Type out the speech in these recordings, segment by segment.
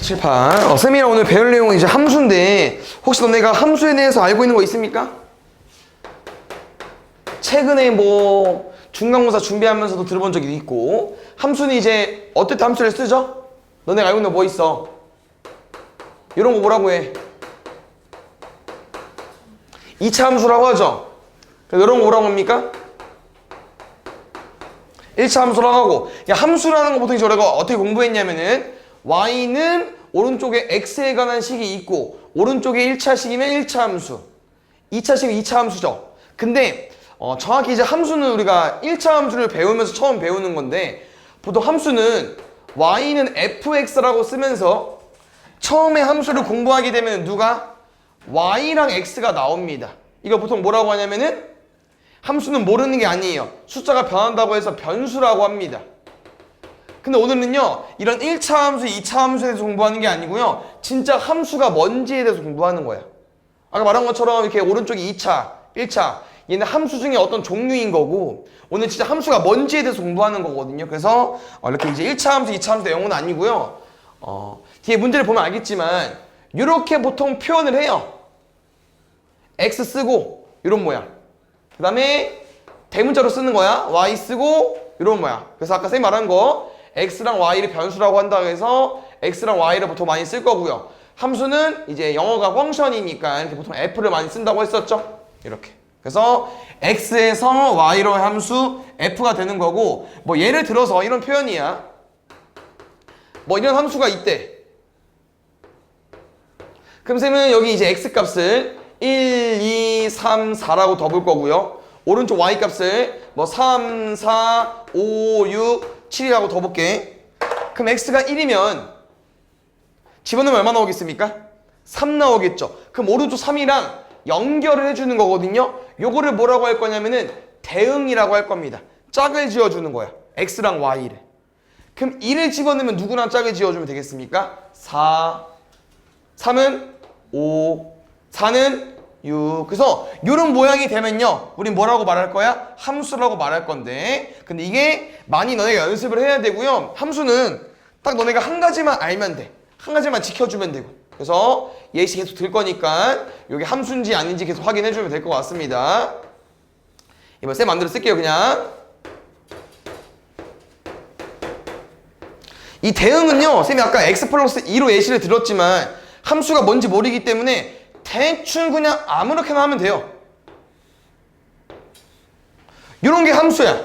7, 8. 쌤이랑 오늘 배울 내용은 이제 함수인데 혹시 너네가 함수에 대해서 알고 있는 거 있습니까? 최근에 뭐 중간고사 준비하면서도 들어본 적이 있고 함수는 이제 어떨 때 함수를 쓰죠? 너네가 알고 있는 거 뭐 있어? 이런 거 뭐라고 해? 2차 함수라고 하죠? 이런 거 뭐라고 합니까? 1차 함수라고 하고 함수라는 거 보통 이제 우리가 어떻게 공부했냐면은 y는 오른쪽에 x에 관한 식이 있고 오른쪽에 1차 식이면 1차 함수 2차 식이면 2차 함수죠. 근데 정확히 이제 함수는 우리가 1차 함수를 배우면서 처음 배우는 건데 보통 함수는 y는 fx라고 쓰면서 처음에 함수를 공부하게 되면 누가? y랑 x가 나옵니다. 이거 보통 뭐라고 하냐면은 함수는 모르는 게 아니에요. 숫자가 변한다고 해서 변수라고 합니다. 근데 오늘은요 이런 1차 함수, 2차 함수에 대해서 공부하는 게 아니고요 진짜 함수가 뭔지에 대해서 공부하는 거야. 아까 말한 것처럼 이렇게 오른쪽이 2차, 1차 얘는 함수 중에 어떤 종류인 거고 오늘 진짜 함수가 뭔지에 대해서 공부하는 거거든요. 그래서 이렇게 이제 1차 함수, 2차 함수 내용은 아니고요 뒤에 문제를 보면 알겠지만 이렇게 보통 표현을 해요. x 쓰고 이런 모양 그 다음에 대문자로 쓰는 거야. y 쓰고 이런 모양. 그래서 아까 쌤이 말한 거 x랑 y를 변수라고 한다고 해서 x랑 y를 보통 많이 쓸 거고요. 함수는 이제 영어가 펑션이니까 이렇게 보통 f를 많이 쓴다고 했었죠. 이렇게. 그래서 x에서 y로 함수 f가 되는 거고 뭐 예를 들어서 이런 표현이야. 뭐 이런 함수가 있대. 그럼 쌤은 여기 이제 x 값을 1, 2, 3, 4라고 더 볼 거고요. 오른쪽 y 값을 뭐 3, 4, 5, 6, 7이라고 더 볼게. 그럼 x가 1이면 집어넣으면 얼마 나오겠습니까? 3 나오겠죠. 그럼 오른쪽 3이랑 연결을 해주는 거거든요. 요거를 뭐라고 할 거냐면은 대응이라고 할 겁니다. 짝을 지어주는 거야. x랑 y를. 그럼 1을 집어넣으면 누구랑 짝을 지어주면 되겠습니까? 4, 3은 5, 4는 6. 그래서 이런 모양이 되면요 우린 뭐라고 말할 거야? 함수라고 말할 건데 근데 이게 많이 너네가 연습을 해야 되고요. 함수는 딱 너네가 한 가지만 알면 돼. 한 가지만 지켜주면 되고 그래서 예시 계속 들 거니까 이게 함수인지 아닌지 계속 확인해 주면 될 것 같습니다. 이번 쌤 마음대로 쓸게요. 그냥 이 대응은요 쌤이 아까 x 플러스 2로 예시를 들었지만 함수가 뭔지 모르기 때문에 대충 그냥 아무렇게나 하면 돼요. 이런 게 함수야.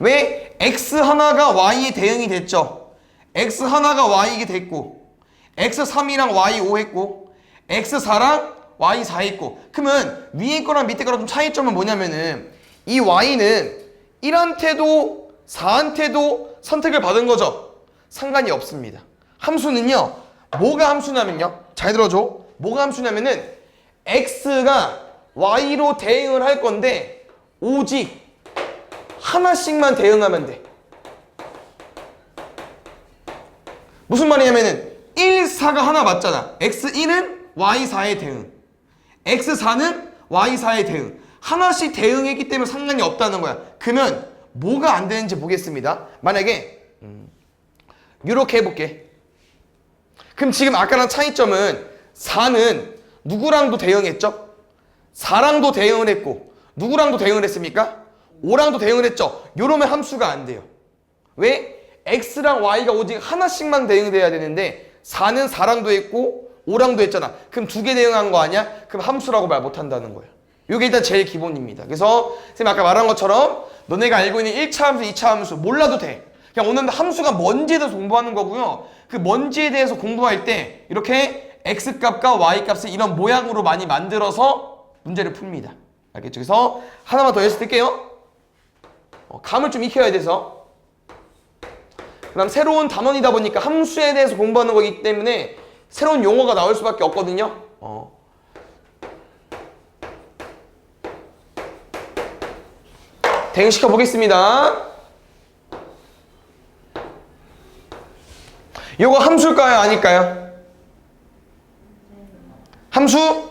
왜? x 하나가 y에 대응이 됐죠. x 하나가 y이게 됐고 x3이랑 y5 했고 x4랑 y4 했고 그러면 위에 거랑 밑에 거랑 좀 차이점은 뭐냐면은 이 y는 1한테도 4한테도 선택을 받은 거죠. 상관이 없습니다. 함수는요 뭐가 함수냐면요 잘 들어줘. 뭐가 함수냐면은 x가 y로 대응을 할 건데 오직 하나씩만 대응하면 돼. 무슨 말이냐면은 1, 4가 하나 맞잖아. x1은 y4의 대응 x4는 y4의 대응 하나씩 대응했기 때문에 상관이 없다는 거야. 그러면 뭐가 안 되는지 보겠습니다. 만약에 이렇게 해볼게. 그럼 지금 아까랑 차이점은 4는 누구랑도 대응했죠? 4랑도 대응을 했고 누구랑도 대응을 했습니까? 5랑도 대응을 했죠? 요러면 함수가 안 돼요. 왜? x랑 y가 오직 하나씩만 대응돼야 되는데 4는 4랑도 했고 5랑도 했잖아. 그럼 두 개 대응한 거 아니야? 그럼 함수라고 말 못한다는 거야. 요게 일단 제일 기본입니다. 그래서 선생님 아까 말한 것처럼 너네가 알고 있는 1차 함수, 2차 함수 몰라도 돼. 그냥 오늘 함수가 뭔지에 대해서 공부하는 거고요. 그 뭔지에 대해서 공부할 때 이렇게 x값과 y값을 이런 모양으로 많이 만들어서 문제를 풉니다. 알겠죠? 그래서 하나만 더 예시 들게요. 감을 좀 익혀야 돼서. 그 다음 새로운 단원이다 보니까 함수에 대해서 공부하는 거기 때문에 새로운 용어가 나올 수밖에 없거든요. 대응시켜 보겠습니다. 이거 함수일까요? 아닐까요? 함수?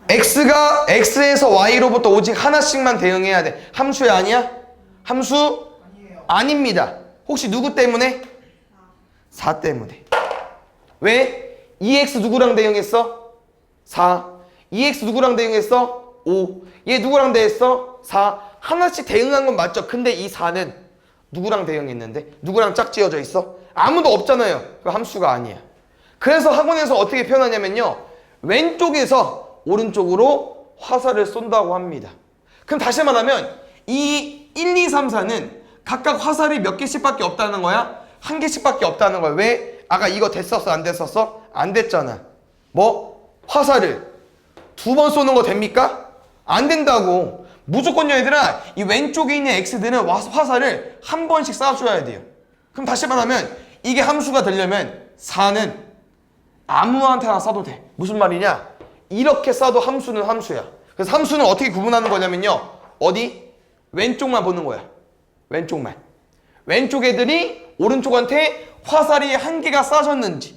x가 x에서 y로부터 오직 하나씩만 대응해야 돼. 함수야 아니야? 함수? 아닙니다. 혹시 누구 때문에? 4 때문에. 왜? 2x 누구랑 대응했어? 4. 2x 누구랑 대응했어? 5. 얘 누구랑 대응했어? 4. 하나씩 대응한 건 맞죠? 근데 이 4는 누구랑 대응했는데? 누구랑 짝지어져 있어? 아무도 없잖아요. 그 함수가 아니야. 그래서 학원에서 어떻게 표현하냐면요. 왼쪽에서 오른쪽으로 화살을 쏜다고 합니다. 그럼 다시 말하면 이 1, 2, 3, 4는 각각 화살이 몇 개씩밖에 없다는 거야? 한 개씩밖에 없다는 거야. 왜? 아까 이거 됐었어? 안 됐었어? 안 됐잖아. 뭐? 화살을 2번 쏘는 거 됩니까? 안 된다고. 무조건요 얘들아. 이 왼쪽에 있는 x들은 화살을 한 번씩 쏴줘야 돼요. 그럼 다시 말하면 이게 함수가 되려면 4는 아무한테나 쏴도 돼. 무슨 말이냐? 이렇게 쏴도 함수는 함수야. 그래서 함수는 어떻게 구분하는 거냐면요. 어디? 왼쪽만 보는 거야. 왼쪽만. 왼쪽 애들이 오른쪽한테 화살이 한 개가 쏴졌는지.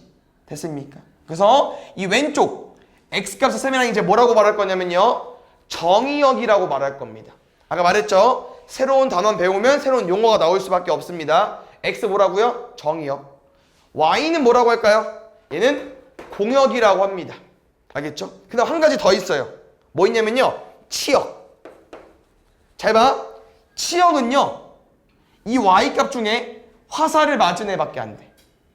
됐습니까? 그래서 이 왼쪽 x값을 세면 이제 뭐라고 말할 거냐면요. 정의역이라고 말할 겁니다. 아까 말했죠? 새로운 단원 배우면 새로운 용어가 나올 수밖에 없습니다. x 뭐라고요? 정의역. y는 뭐라고 할까요? 얘는 공역이라고 합니다. 알겠죠? 그 다음 한 가지 더 있어요. 뭐 있냐면요. 치역. 잘 봐. 치역은요. 이 y값 중에 화살을 맞은 애밖에 안 돼.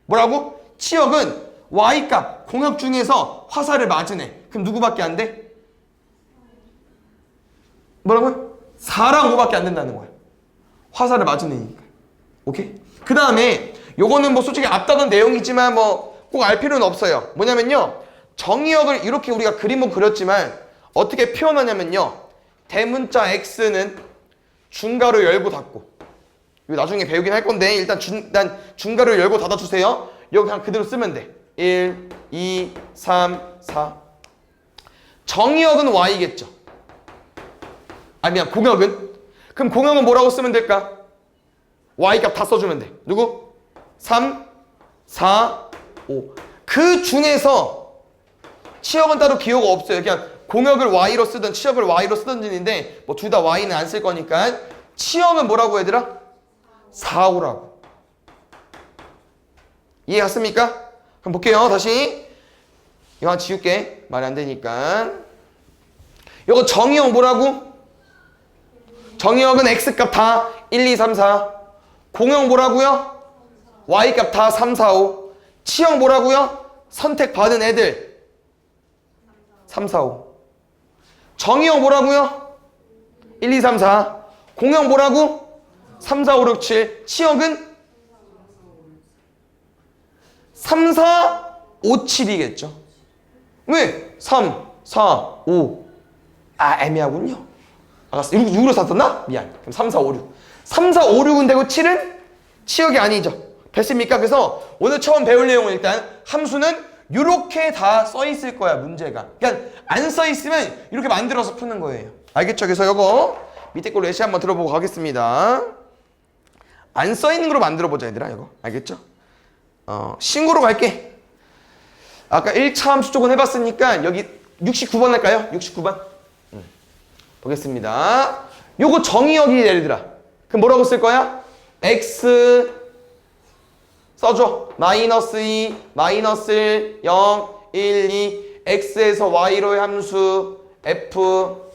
뭐라고? 치역은 y값, 공역 중에서 화살을 맞은 애. 그럼 누구밖에 안 돼? 뭐라고요? 4랑 5밖에 안 된다는 거야. 화살을 맞은 애니까. 오케이? 그 다음에 요거는 뭐 솔직히 앞다던 내용이지만 뭐 꼭 알 필요는 없어요. 뭐냐면요. 정의역을 이렇게 우리가 그림은 그렸지만 어떻게 표현하냐면요. 대문자 x는 중괄호 열고 닫고. 이거 나중에 배우긴 할 건데 일단 중괄호 열고 닫아주세요. 여기 그냥 그대로 쓰면 돼. 1, 2, 3, 4. 정의역은 y겠죠. 아니야 공역은? 그럼 공역은 뭐라고 쓰면 될까? y값 다 써주면 돼. 누구? 3, 4, 5. 그 중에서 치역은 따로 기호가 없어요. 그냥 공역을 y로 쓰든 치역을 y로 쓰든지인데 뭐 둘 다 y는 안 쓸 거니까 치역은 뭐라고 얘들아? 4, 5라고. 이해 갔습니까? 그럼 볼게요. 다시 이거 하나 지울게. 말이 안 되니까. 이거 정의역 뭐라고? 정의역은 x값 다 1, 2, 3, 4. 공역 뭐라고요? y값 다 3, 4, 5. 치역 뭐라고요? 선택받은 애들 3, 4, 5. 정의역 뭐라고요? 1, 2, 3, 4. 공역 뭐라고? 3, 4, 5, 6, 7. 치역은 3, 4, 5, 7이겠죠. 왜? 3, 4, 5. 아 애매하군요. 알았어. 6으로 샀었나? 미안. 그럼 3, 4, 5, 6. 3, 4, 5, 6은 되고 7은 치역이 아니죠. 됐습니까? 그래서 오늘 처음 배울 내용은 일단 함수는 이렇게 다 써 있을 거야, 문제가. 그러니까 안 써 있으면 이렇게 만들어서 푸는 거예요. 알겠죠? 그래서 이거 밑에 걸로 예시 한번 들어보고 가겠습니다. 안 써 있는 거로 만들어 보자, 얘들아. 이거. 알겠죠? 신고로 갈게. 아까 1차 함수 쪽은 해봤으니까 여기 69번 할까요? 69번. 보겠습니다. 요거 정의역이 예를 들어. 그럼 뭐라고 쓸 거야? x 써줘. 마이너스 2, 마이너스 1, 0, 1, 2 x에서 y로의 함수 f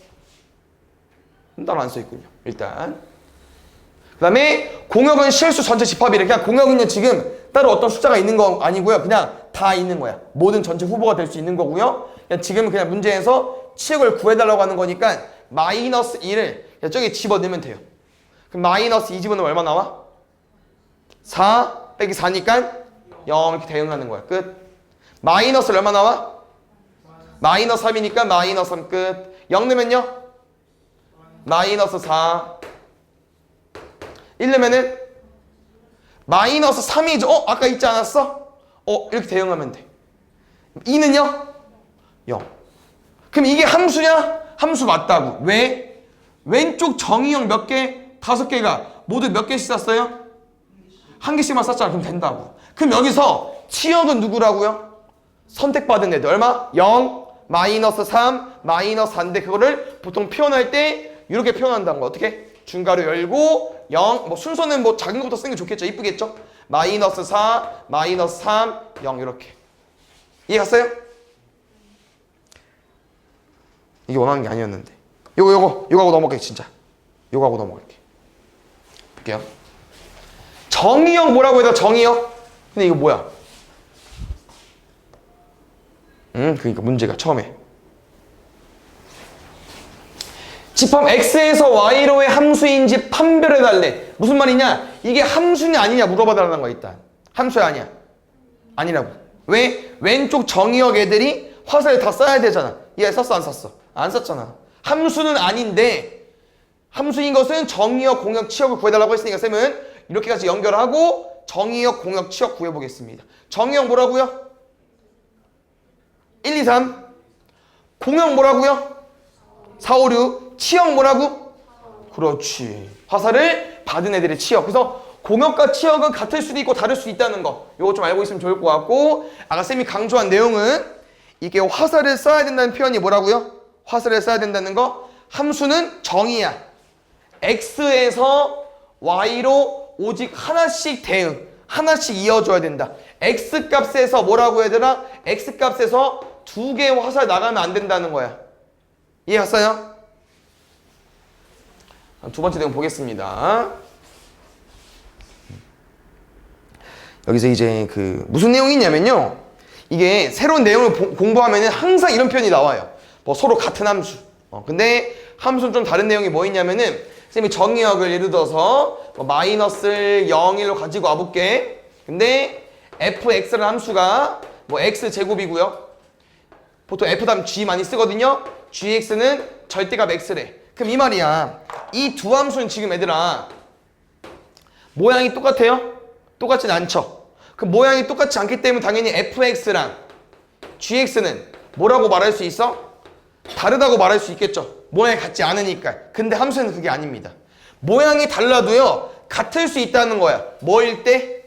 따로 안 써있군요. 일단 그 다음에 공역은 실수 전체 집합이래. 그냥 공역은요 지금 따로 어떤 숫자가 있는 거 아니고요. 그냥 다 있는 거야. 모든 전체 후보가 될 수 있는 거고요. 그냥 지금은 그냥 문제에서 치역을 구해달라고 하는 거니까 마이너스 1을 저기 집어넣으면 돼요. 그럼 마이너스 2 집어넣으면 얼마 나와? 4 빼기 4니까 0 이렇게 대응하는 거야. 끝. 마이너스를 얼마 나와? 마이너스 3이니까 마이너스 3 끝. 0 넣으면요? 마이너스 4. 1 넣으면은 마이너스 3이죠. 아까 있지 않았어? 이렇게 대응하면 돼. 2는요? 0. 그럼 이게 함수냐? 함수 맞다고. 왜? 왼쪽 정의역 몇 개? 5개가 모두 몇 개씩 쌌어요? 한 개씩만 쌌잖아. 그럼 된다고. 그럼 여기서 치역은 누구라고요? 선택받은 애들. 얼마? 0, 마이너스 3, 마이너스 4인데 그거를 보통 표현할 때 이렇게 표현한다는 거. 어떻게? 중괄호 열고 0, 뭐 순서는 뭐 작은 것부터 쓰는 게 좋겠죠. 이쁘겠죠? 마이너스 4, 마이너스 3, 0 이렇게. 이해 갔어요? 이게 원하는 게 아니었는데. 요거 하고 넘어갈게 진짜. 요거 하고 넘어갈게. 볼게요. 정의역 뭐라고 해야 돼? 정의역? 근데 이거 뭐야? 그러니까 문제가 처음에 집합 x에서 y로의 함수인지 판별해달래. 무슨 말이냐? 이게 함수냐 아니냐 물어봐달라는 거야. 일단 함수야 아니야? 아니라고. 왜? 왼쪽 정의역 애들이 화살을 다 써야 되잖아. 얘 썼어 안 썼어? 안 썼잖아. 함수는 아닌데 함수인 것은 정의역 공역 치역을 구해달라고 했으니까 쌤은 이렇게까지 연결하고 정의역 공역 치역 구해보겠습니다. 정의역 뭐라고요? 1, 2, 3. 공역 뭐라고요? 4, 5, 6. 치역 뭐라고? 그렇지. 화살을 받은 애들의 치역. 그래서 공역과 치역은 같을 수도 있고 다를 수도 있다는 거. 이거 좀 알고 있으면 좋을 것 같고, 아까 쌤이 강조한 내용은 이게 화살을 써야 된다는 표현이 뭐라고요? 화살을 써야 된다는 거. 함수는 정의야. x에서 y로 오직 하나씩 대응, 하나씩 이어줘야 된다. x값에서 뭐라고 해야 되나? x값에서 두 개의 화살 나가면 안 된다는 거야. 이해했어요? 두 번째 내용 보겠습니다. 여기서 이제 무슨 내용이 있냐면요. 이게 새로운 내용을 공부하면 항상 이런 표현이 나와요. 뭐 서로 같은 함수. 근데 함수는 좀 다른 내용이 뭐 있냐면은 쌤이 정의역을 예를 들어서 뭐 마이너스 0, 1로 가지고 와볼게. 근데 fx라는 함수가 뭐 x제곱이고요. 보통 f 다음 g 많이 쓰거든요. gx는 절대값 x래. 그럼 이 말이야. 이 두 함수는 지금 얘들아 모양이 똑같아요? 똑같진 않죠. 그 모양이 똑같지 않기 때문에 당연히 fx랑 gx는 뭐라고 말할 수 있어? 다르다고 말할 수 있겠죠. 모양이 같지 않으니까. 근데 함수는 그게 아닙니다. 모양이 달라도요 같을 수 있다는 거야. 뭐일 때?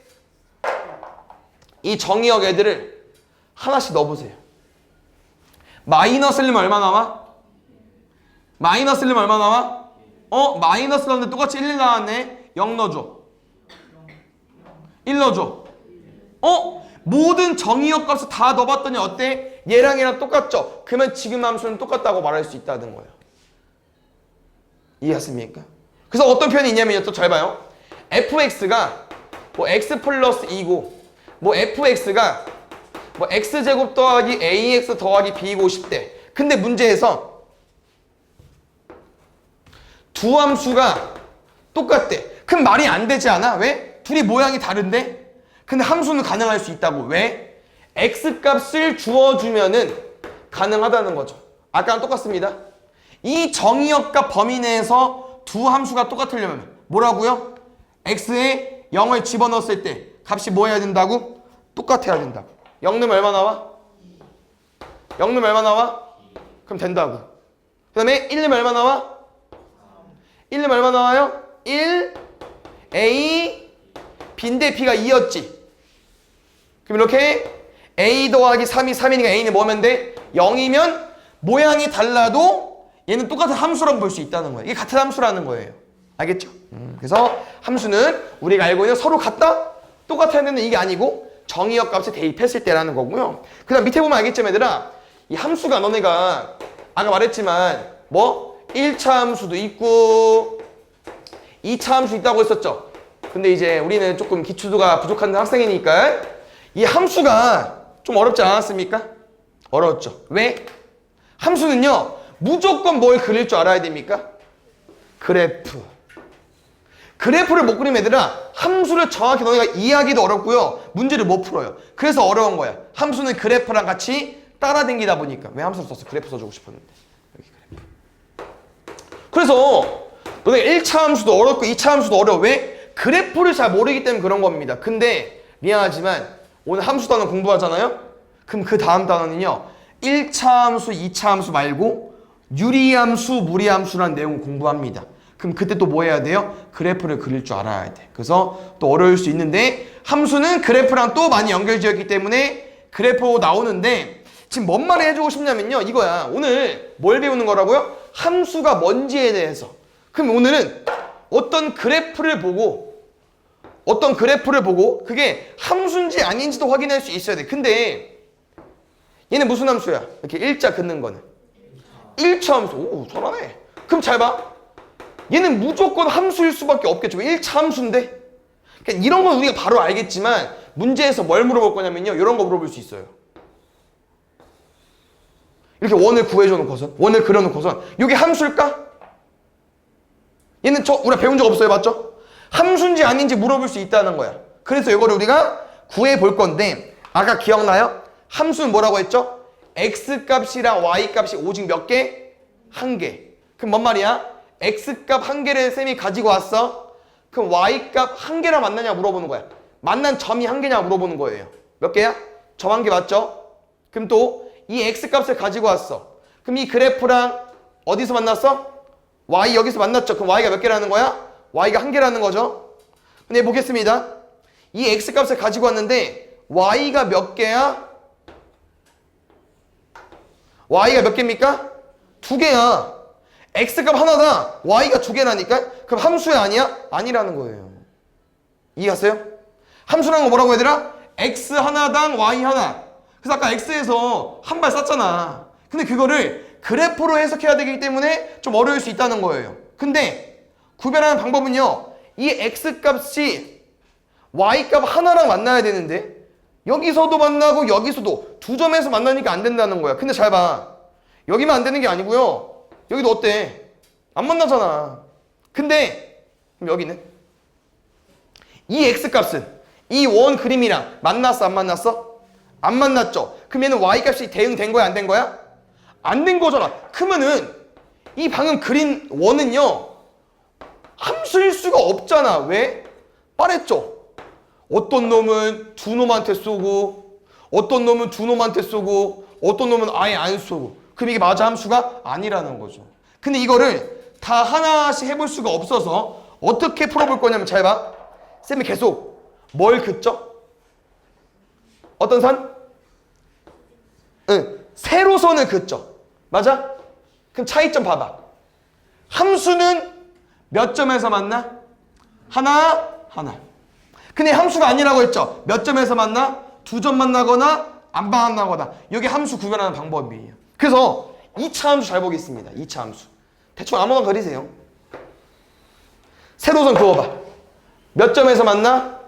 이 정의역 애들을 하나씩 넣어보세요. 마이너스 1면 얼마 나와? 마이너스 1면 얼마 나와? 마이너스 넣는데 똑같이 1 나왔네. 0 넣어줘. 1 넣어줘. 모든 정의역 값을 다 넣어봤더니 어때? 얘랑 얘랑 똑같죠? 그러면 지금 함수는 똑같다고 말할 수 있다는 거예요. 이해하십니까? 그래서 어떤 표현이 있냐면요. 또 잘 봐요. fx가 뭐 x 플러스 2고 뭐 fx가 뭐 x제곱 더하기 ax 더하기 b이고 싶대. 근데 문제에서 두 함수가 똑같대. 그럼 말이 안 되지 않아? 왜? 둘이 모양이 다른데? 근데 함수는 가능할 수 있다고. 왜? x값을 주어주면은 가능하다는 거죠. 아까랑 똑같습니다. 이 정의역과 범위 내에서 두 함수가 똑같으려면 뭐라고요? x에 0을 집어넣었을 때 값이 뭐 해야 된다고? 똑같아야 된다고. 0 넣으면 얼마 나와? 0 넣으면 얼마 나와? 그럼 된다고. 그 다음에 1 넣으면 얼마 나와? 1 넣으면 얼마 나와요? 1 a b인데 b가 2였지. 그럼 이렇게 a 더하기 3이 3이니까 a는 뭐면 돼? 0이면 모양이 달라도 얘는 똑같은 함수라고 볼 수 있다는 거예요. 이게 같은 함수라는 거예요. 알겠죠? 그래서 함수는 우리가 알고 있는 서로 같다? 똑같아야 되는 이게 아니고 정의역 값에 대입했을 때라는 거고요. 그 다음 밑에 보면 알겠죠, 얘들아? 이 함수가 너네가 아까 말했지만 뭐 1차 함수도 있고 2차 함수 있다고 했었죠. 근데 이제 우리는 조금 기초도가 부족한 학생이니까 이 함수가 좀 어렵지 않았습니까? 어려웠죠. 왜? 함수는요 무조건 뭘 그릴 줄 알아야 됩니까? 그래프. 그래프를 못 그리면 얘들아 함수를 정확히 너희가 이해하기도 어렵고요 문제를 못 풀어요. 그래서 어려운 거야. 함수는 그래프랑 같이 따라다니다 보니까. 왜 함수를 썼어? 그래프 써주고 싶었는데. 여기 그래프. 그래서 너네가 1차 함수도 어렵고 2차 함수도 어려워. 왜? 그래프를 잘 모르기 때문에 그런 겁니다. 근데 미안하지만 오늘 함수 단원 공부하잖아요? 그럼 그 다음 단원은요 1차 함수, 2차 함수 말고 유리함수, 무리함수라는 내용을 공부합니다. 그럼 그때 또 뭐 해야 돼요? 그래프를 그릴 줄 알아야 돼. 그래서 또 어려울 수 있는데 함수는 그래프랑 또 많이 연결지었기 때문에 그래프 나오는데 지금 뭔 말을 해주고 싶냐면요 이거야. 오늘 뭘 배우는 거라고요? 함수가 뭔지에 대해서. 그럼 오늘은 어떤 그래프를 보고 그게 함수인지 아닌지도 확인할 수 있어야 돼. 근데 얘는 무슨 함수야? 이렇게 일자 긋는 거는 1차 함수. 오, 잘하네. 그럼 잘 봐. 얘는 무조건 함수일 수밖에 없겠죠. 1차 함수인데. 그러니까 이런 건 우리가 바로 알겠지만 문제에서 뭘 물어볼 거냐면요. 이런 거 물어볼 수 있어요. 이렇게 원을 구해줘 놓고선, 원을 그려놓고선 이게 함수일까? 얘는 우리가 배운 적 없어요. 맞죠? 함수인지 아닌지 물어볼 수 있다는 거야. 그래서 이거를 우리가 구해볼 건데 아까 기억나요? 함수는 뭐라고 했죠? X값이랑 Y값이 오직 몇 개? 한 개. 그럼 뭔 말이야? X값 한 개를 쌤이 가지고 왔어. 그럼 Y값 한 개랑 만나냐 물어보는 거야. 만난 점이 한 개냐 물어보는 거예요. 몇 개야? 점 한 개 맞죠? 그럼 또 이 X값을 가지고 왔어. 그럼 이 그래프랑 어디서 만났어? Y 여기서 만났죠. 그럼 Y가 몇 개라는 거야? Y가 한 개라는 거죠. 근데 보겠습니다. 이 X값을 가지고 왔는데 Y가 몇 개야? Y가 몇 개입니까? 두 개야. X값 하나다. Y가 두 개라니까? 그럼 함수야 아니야? 아니라는 거예요. 이해갔어요? 함수라는 거 뭐라고 얘들아? X 하나당 Y 하나. 그래서 아까 X에서 한 발 쐈잖아. 근데 그거를 그래프로 해석해야 되기 때문에 좀 어려울 수 있다는 거예요. 근데 구별하는 방법은요. 이 X값이 Y값 하나랑 만나야 되는데 여기서도 만나고 여기서도 두 점에서 만나니까 안 된다는 거야. 근데 잘 봐. 여기만 안 되는 게 아니고요. 여기도 어때? 안 만나잖아. 근데 그럼 여기는? 이 X값은 이 원 그림이랑 만났어 안 만났어? 안 만났죠? 그럼 얘는 Y값이 대응된 거야 안 된 거야? 안 된 거잖아. 그러면은 이 방금 그린 원은요. 함수일 수가 없잖아. 왜? 말했죠. 어떤 놈은 두 놈한테 쏘고 어떤 놈은 두 놈한테 쏘고 어떤 놈은 아예 안 쏘고 그럼 이게 맞아 함수가? 아니라는 거죠. 근데 이거를 다 하나씩 해볼 수가 없어서 어떻게 풀어볼 거냐면 잘 봐. 쌤이 계속 뭘 긋죠? 어떤 선? 응, 세로선을 긋죠. 맞아? 그럼 차이점 봐봐. 함수는 몇 점에서 만나? 하나, 하나. 근데 함수가 아니라고 했죠. 몇 점에서 만나? 두 점 만나거나 안 만나거나. 이게 함수 구별하는 방법이에요. 그래서 2차 함수 잘 보겠습니다. 2차 함수. 대충 아무거나 그리세요. 세로선 그어봐. 몇 점에서 만나?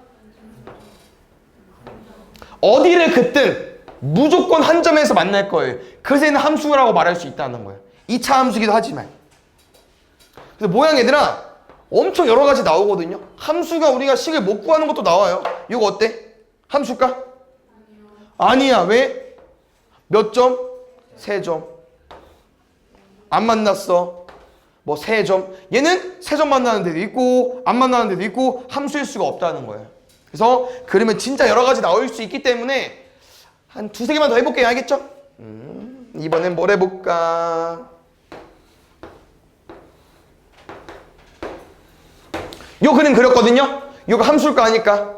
어디를 긋든 무조건 한 점에서 만날 거예요. 그래서 얘는 함수라고 말할 수 있다는 거예요. 2차 함수기도 하지만. 그래서 모양 얘들아 엄청 여러 가지 나오거든요. 함수가 우리가 식을 못 구하는 것도 나와요. 이거 어때? 함수일까? 아니야. 왜? 몇 점? 3점. 안 만났어. 뭐 3점. 얘는 3점 만나는 데도 있고 안 만나는 데도 있고 함수일 수가 없다는 거예요. 그래서 그러면 진짜 여러 가지 나올 수 있기 때문에 한 2-3개만 더 해볼게요. 알겠죠? 이번엔 뭘 해볼까? 요 그림 그렸거든요? 이거 함수일까 아닐까?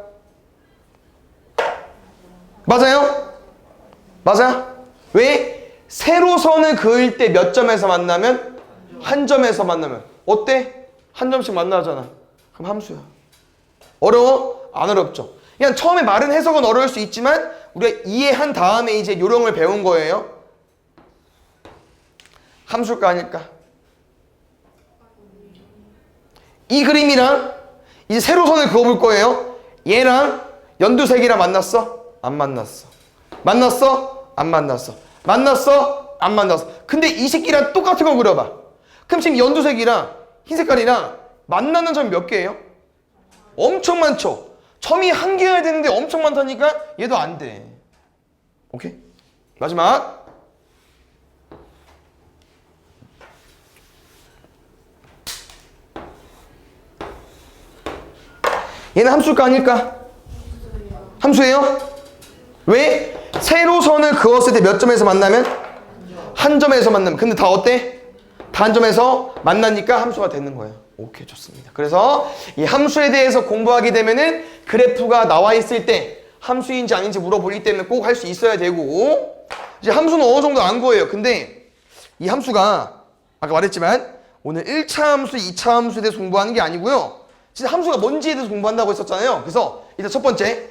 맞아요? 맞아? 왜? 세로선을 그을 때 몇 점에서 만나면? 한 점에서 만나면. 어때? 한 점씩 만나잖아. 그럼 함수야. 어려워? 안 어렵죠? 그냥 처음에 말은 해석은 어려울 수 있지만 우리가 이해한 다음에 이제 요령을 배운 거예요. 함수일까 아닐까? 이 그림이랑 이제 세로선을 그어볼 거예요. 얘랑 연두색이랑 만났어? 안 만났어. 만났어? 안 만났어. 만났어? 안 만났어. 근데 이 새끼랑 똑같은 걸 그려봐. 그럼 지금 연두색이랑 흰 색깔이랑 만나는 점이 몇 개예요? 엄청 많죠? 점이 한 개여야 되는데 엄청 많다니까 얘도 안 돼. 오케이? 마지막. 얘는 함수일까 아닐까? 함수예요? 왜? 세로선을 그었을 때 몇 점에서 만나면? 한 점에서 만나면. 근데 다 어때? 다 한 점에서 만나니까 함수가 되는 거예요. 오케이, 좋습니다. 그래서 이 함수에 대해서 공부하게 되면은 그래프가 나와 있을 때 함수인지 아닌지 물어보기 때문에 꼭 할 수 있어야 되고, 이제 함수는 어느 정도 안 거예요. 근데 이 함수가 아까 말했지만 오늘 1차 함수, 2차 함수에 대해서 공부하는 게 아니고요. 진짜 함수가 뭔지에 대해서 공부한다고 했었잖아요. 그래서 일단 첫 번째,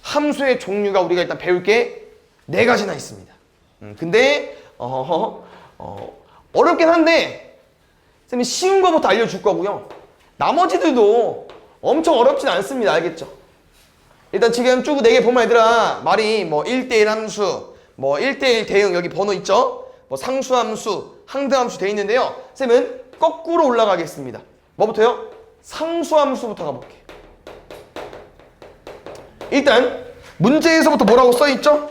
함수의 종류가 우리가 일단 배울 게 4가지나 있습니다. 근데 어렵긴 한데 쌤이 쉬운 거부터 알려줄 거고요. 나머지들도 엄청 어렵진 않습니다. 알겠죠? 일단 지금 쭉 4개 보면 얘들아 말이 뭐 1대1 함수, 뭐 1대1 대응 여기 번호 있죠? 뭐 상수함수, 항등함수 돼 있는데요. 쌤은 거꾸로 올라가겠습니다. 뭐부터요? 상수함수부터 가볼게요. 일단 문제에서부터 뭐라고 써있죠?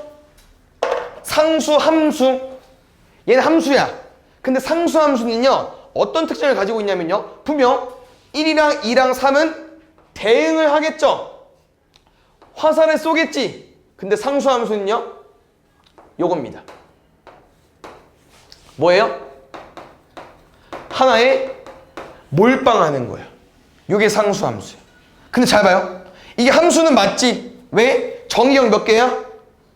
상수, 함수. 얘는 함수야. 근데 상수, 함수는요 어떤 특징을 가지고 있냐면요 분명 1이랑 2랑 3은 대응을 하겠죠. 화살을 쏘겠지. 근데 상수, 함수는요 요겁니다. 뭐예요? 하나에 몰빵하는 거야. 요게 상수, 함수야. 근데 잘 봐요. 이게 함수는 맞지. 왜? 정의역 몇 개야?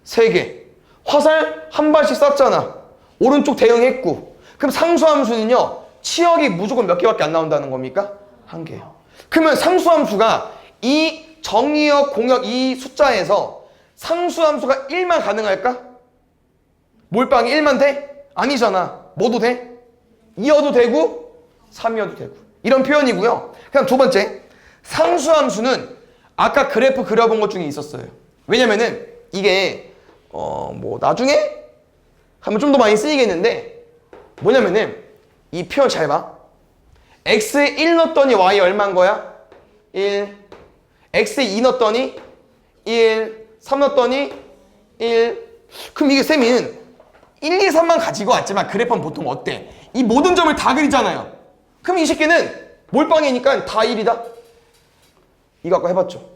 3개. 화살 한 발씩 쐈잖아. 오른쪽 대응했고. 그럼 상수함수는요 치역이 무조건 몇 개밖에 안 나온다는 겁니까? 1개요. 그러면 상수함수가 이 정의역, 공역 이 숫자에서 상수함수가 1만 가능할까? 몰빵이 1만 돼? 아니잖아. 뭐도 돼? 2여도 되고 3이어도 되고. 이런 표현이고요. 그다음 두 번째, 상수함수는 아까 그래프 그려본 것 중에 있었어요. 왜냐면은 이게 뭐 나중에 하면 좀 더 많이 쓰이겠는데 뭐냐면은 이 표현 잘 봐. x에 1 넣었더니 y 얼마인 거야? 1. x에 2 넣었더니 1. 3 넣었더니 1. 그럼 이게 쌤은 1, 2, 3만 가지고 왔지만 그래프는 보통 어때? 이 모든 점을 다 그리잖아요. 그럼 이 새끼는 몰빵이니까 다 1이다. 이거 아까 해봤죠?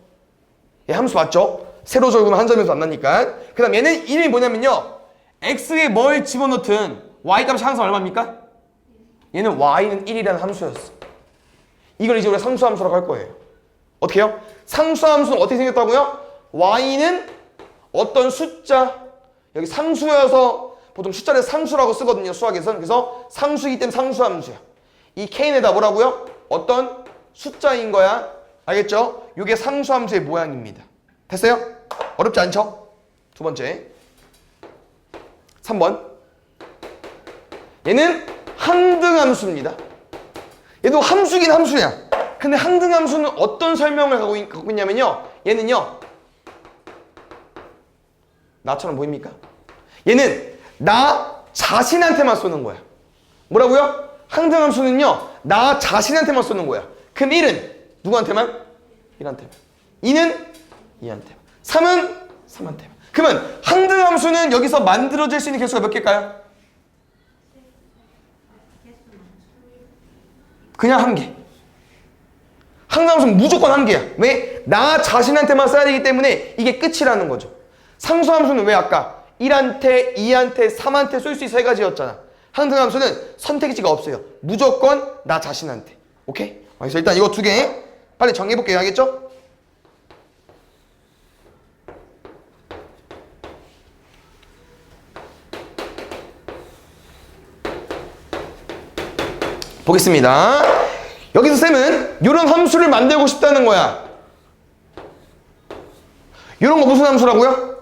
얘 함수 맞죠? 세로 적으면 한 점에서 안 나니까. 그 다음 얘는 이름이 뭐냐면요 x에 뭘 집어넣든 y 값이 항상 얼마입니까? 얘는 y는 1이라는 함수였어. 이걸 이제 우리가 상수함수라고 할 거예요. 어떻게 해요? 상수함수는 어떻게 생겼다고요? y는 어떤 숫자, 여기 상수여서 보통 숫자를 상수라고 쓰거든요 수학에서는. 그래서 상수이기 때문에 상수함수야. 이 k에다 뭐라고요? 어떤 숫자인 거야. 알겠죠? 이게 상수함수의 모양입니다. 됐어요? 어렵지 않죠? 두 번째 3번 얘는 항등함수입니다. 얘도 함수긴 함수야. 근데 항등함수는 어떤 설명을 갖고 있냐면요 얘는요 나처럼 보입니까? 얘는 나 자신한테만 쏘는 거야. 뭐라고요? 항등함수는요 나 자신한테만 쏘는 거야. 그럼 1은 누구한테만? 1한테만. 2는 2한테만. 3은 3한테만. 그러면 항등함수는 여기서 만들어질 수 있는 개수가 몇 개일까요? 그냥 1개. 항등함수는 무조건 1개야. 왜? 나 자신한테만 써야 되기 때문에 이게 끝이라는 거죠. 상수함수는 왜 아까 1한테, 2한테, 3한테 쏠 수 있어 3가지였잖아. 항등함수는 선택지가 없어요. 무조건 나 자신한테. 오케이? 그래서 일단 이거 2개 빨리 정리해볼게요. 알겠죠? 보겠습니다. 여기서 쌤은 이런 함수를 만들고 싶다는 거야. 이런 거 무슨 함수라고요?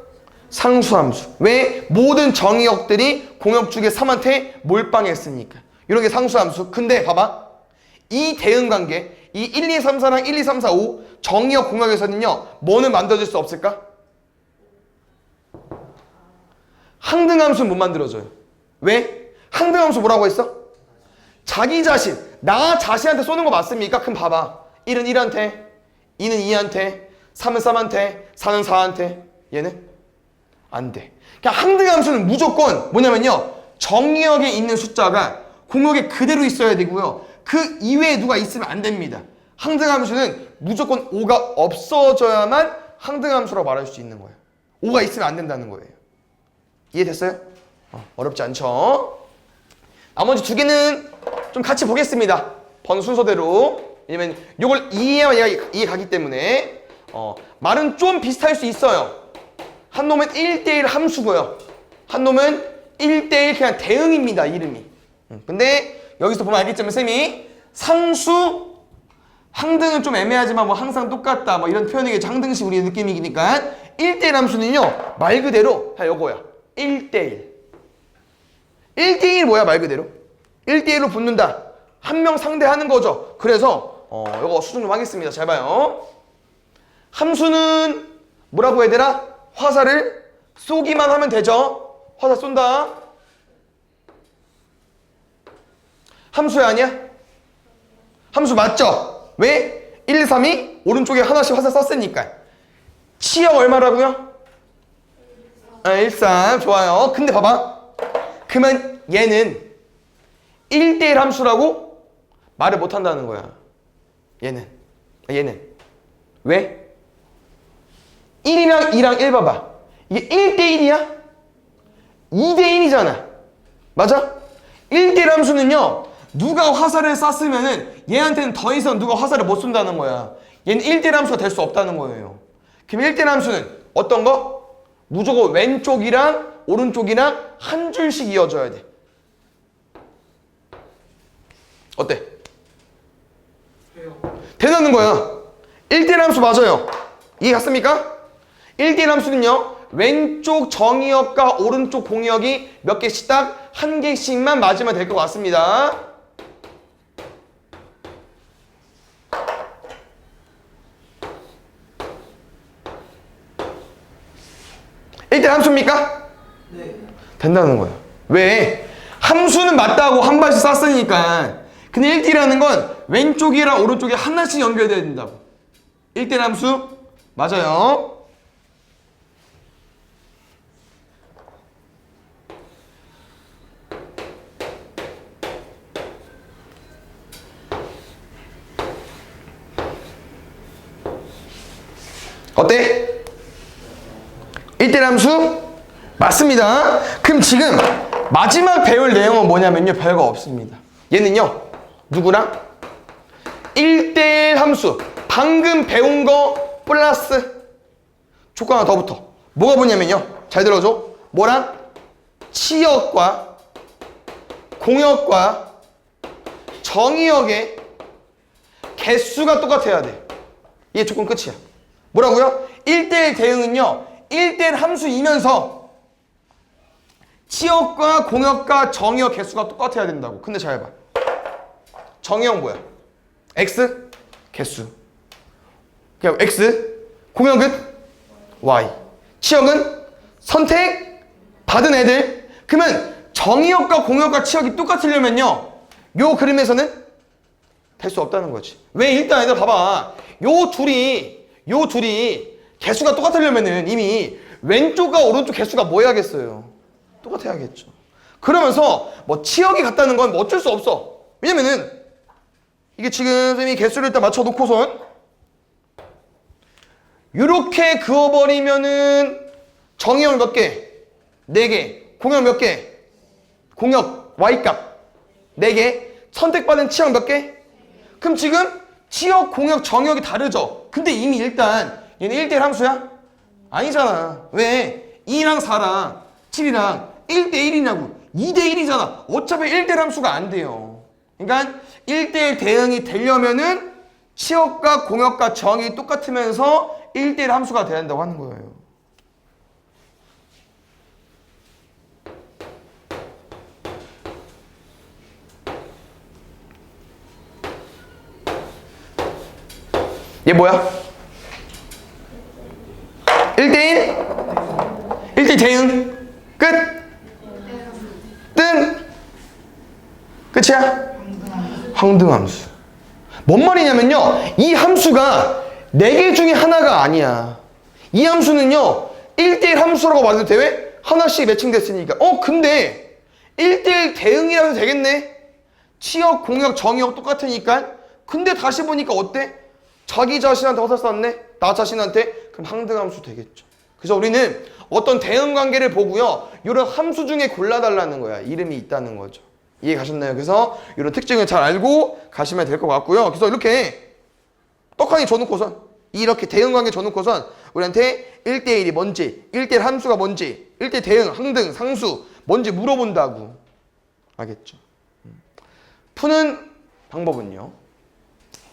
상수함수. 왜? 모든 정의역들이 공역축의 3한테 몰빵했으니까. 이런 게 상수함수. 근데 봐봐. 이 대응관계, 이 1, 2, 3, 4랑 1, 2, 3, 4, 5 정의역 공역에서는요. 뭐는 만들어질 수 없을까? 항등함수는 못 만들어져요. 왜? 항등함수 뭐라고 했어? 자기 자신, 나 자신한테 쏘는 거 맞습니까? 그럼 봐봐. 1은 1한테, 2는 2한테, 3은 3한테, 4는 4한테. 얘는? 안 돼. 그냥 항등함수는 무조건 뭐냐면요. 정의역에 있는 숫자가 공역에 그대로 있어야 되고요. 그 이외에 누가 있으면 안 됩니다. 항등함수는 무조건 5가 없어져야만 항등함수라고 말할 수 있는 거예요. 5가 있으면 안 된다는 거예요. 이해됐어요? 어렵지 않죠? 나머지 2개는 좀 같이 보겠습니다. 번 순서대로. 왜냐면 이걸 이해해야 얘가 이해 가기 때문에 말은 좀 비슷할 수 있어요. 한 놈은 1대1 함수고요. 한 놈은 1대1 그냥 대응입니다. 이름이. 근데 여기서 보면 알겠지만 쌤이 상수, 항등은 좀 애매하지만 뭐 항상 똑같다 뭐 이런 표현이겠죠. 항등식 우리의 느낌이니까 1대1 함수는요 말 그대로 요거야. 1대1. 1대1 뭐야 말 그대로 1대1로 붙는다. 한 명 상대하는 거죠. 그래서 이거 수정 좀 하겠습니다. 잘 봐요. 함수는 뭐라고 해야 되나? 화살을 쏘기만 하면 되죠. 화살 쏜다. 함수야 아니야? 함수 맞죠? 왜? 1, 2, 3이 오른쪽에 하나씩 화살 썼으니까. 치역 얼마라고요? 1, 3 좋아요. 근데 봐봐. 그러면 얘는 1대1 함수라고 말을 못한다는 거야. 얘는 왜? 1이랑 2랑 1 봐봐. 이게 1대1이야? 2대1이잖아. 맞아? 1대1 함수는요 누가 화살을 쐈으면은 얘한테는 더 이상 누가 화살을 못 쏜다는 거야. 얘는 1대1 함수가 될 수 없다는 거예요. 그럼 1대1 함수는 어떤 거? 무조건 왼쪽이랑 오른쪽이랑 한 줄씩 이어져야 돼. 어때? 되는 거야. 1대1 함수 맞아요. 이해 갔습니까? 1대1 함수는요 왼쪽 정의역과 오른쪽 공역이 몇 개씩 딱 한 개씩만 맞으면 될 것 같습니다. 1대1 함수입니까? 네. 된다는 거야. 왜? 함수는 맞다고 한 발씩 쐈으니까. 근데 1대1이라는 건 왼쪽이랑 오른쪽이 하나씩 연결돼야 된다고. 1대1 함수 맞아요. 어때? 1대1 함수 맞습니다. 그럼 지금 마지막 배울 내용은 뭐냐면요 별거 없습니다. 얘는요 누구랑? 1대1 함수 방금 배운 거 플러스 조건 하나 더 붙어. 뭐가 뭐냐면요 잘 들어줘. 뭐랑? 치역과 공역과 정의역의 개수가 똑같아야 돼. 이게 조건 끝이야. 뭐라고요? 1대1 대응은요 1대1 함수이면서 치역과 공역과 정의역 개수가 똑같아야 된다고. 근데 잘 봐. 정의역 뭐야? x 개수. 그냥 x. 공역은 y. 치역은 선택 받은 애들. 그러면 정의역과 공역과 치역이 똑같으려면요 요 그림에서는 될 수 없다는 거지. 왜? 일단 얘들 봐봐. 요 둘이 개수가 똑같으려면은 이미 왼쪽과 오른쪽 개수가 뭐 해야겠어요? 똑같아야겠죠. 그러면서 뭐 치역이 같다는 건 뭐 어쩔 수 없어. 왜냐면은 이게 지금 선생님이 개수를 일단 맞춰놓고선 이렇게 그어버리면은 정의역 몇 개? 4개. 공역 몇 개? 공역 Y값 4개. 선택받은 치역 몇 개? 그럼 지금 치역, 공역, 정역이 다르죠? 근데 이미 일단 얘는 1대1 함수야? 아니잖아. 왜? 2랑 4랑 7이랑 1대1이냐고. 2대1이잖아. 어차피 1대1 함수가 안 돼요. 그러니까 1대1 대응이 되려면은 치역과 공역과 정이 똑같으면서 1대1 함수가 돼야 된다고 하는 거예요. 얘 뭐야? 1대1? 1대1 대응 끝? 뜬? 끝이야? 황등함수. 뭔 말이냐면요 이 함수가 4개 중에 하나가 아니야. 이 함수는요 1대1 함수라고 말해도 돼. 왜? 하나씩 매칭됐으니까. 근데 1대1 대응이라도 되겠네. 치역, 공역, 정역 똑같으니까. 근데 다시 보니까 어때? 자기 자신한테 화살 쐈네? 나 자신한테? 그럼 항등함수 되겠죠. 그래서 우리는 어떤 대응 관계를 보고요 이런 함수 중에 골라달라는 거야. 이름이 있다는 거죠. 이해 가셨나요? 그래서 이런 특징을 잘 알고 가시면 될 것 같고요. 그래서 이렇게 떡하니 줘놓고선 이렇게 대응 관계 줘놓고선 우리한테 1대1이 뭔지 1대1 함수가 뭔지 1대1 대응, 항등, 상수 뭔지 물어본다고. 알겠죠? 푸는 방법은요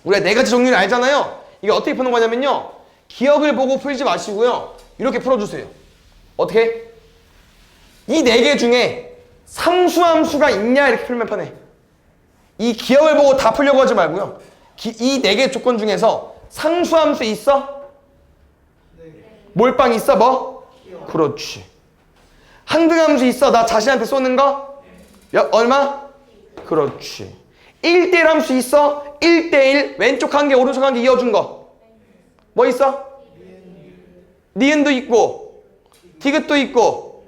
우리가 4가지 종류를 알잖아요. 이게 어떻게 푸는 거냐면요 기억을 보고 풀지 마시고요 이렇게 풀어주세요. 어떻게? 이 4개 중에 상수함수가 있냐 이렇게 풀면 편해. 이 기억을 보고 다 풀려고 하지 말고요. 이 4개 조건 중에서 상수함수 있어? 몰빵 있어 뭐? 그렇지. 항등함수 있어? 나 자신한테 쏘는 거? 얼마? 그렇지. 1대1 함수 있어? 1대1 왼쪽 한 개 오른쪽 한 개 이어준 거. 뭐 있어? 니은도 있고 디귿도 있고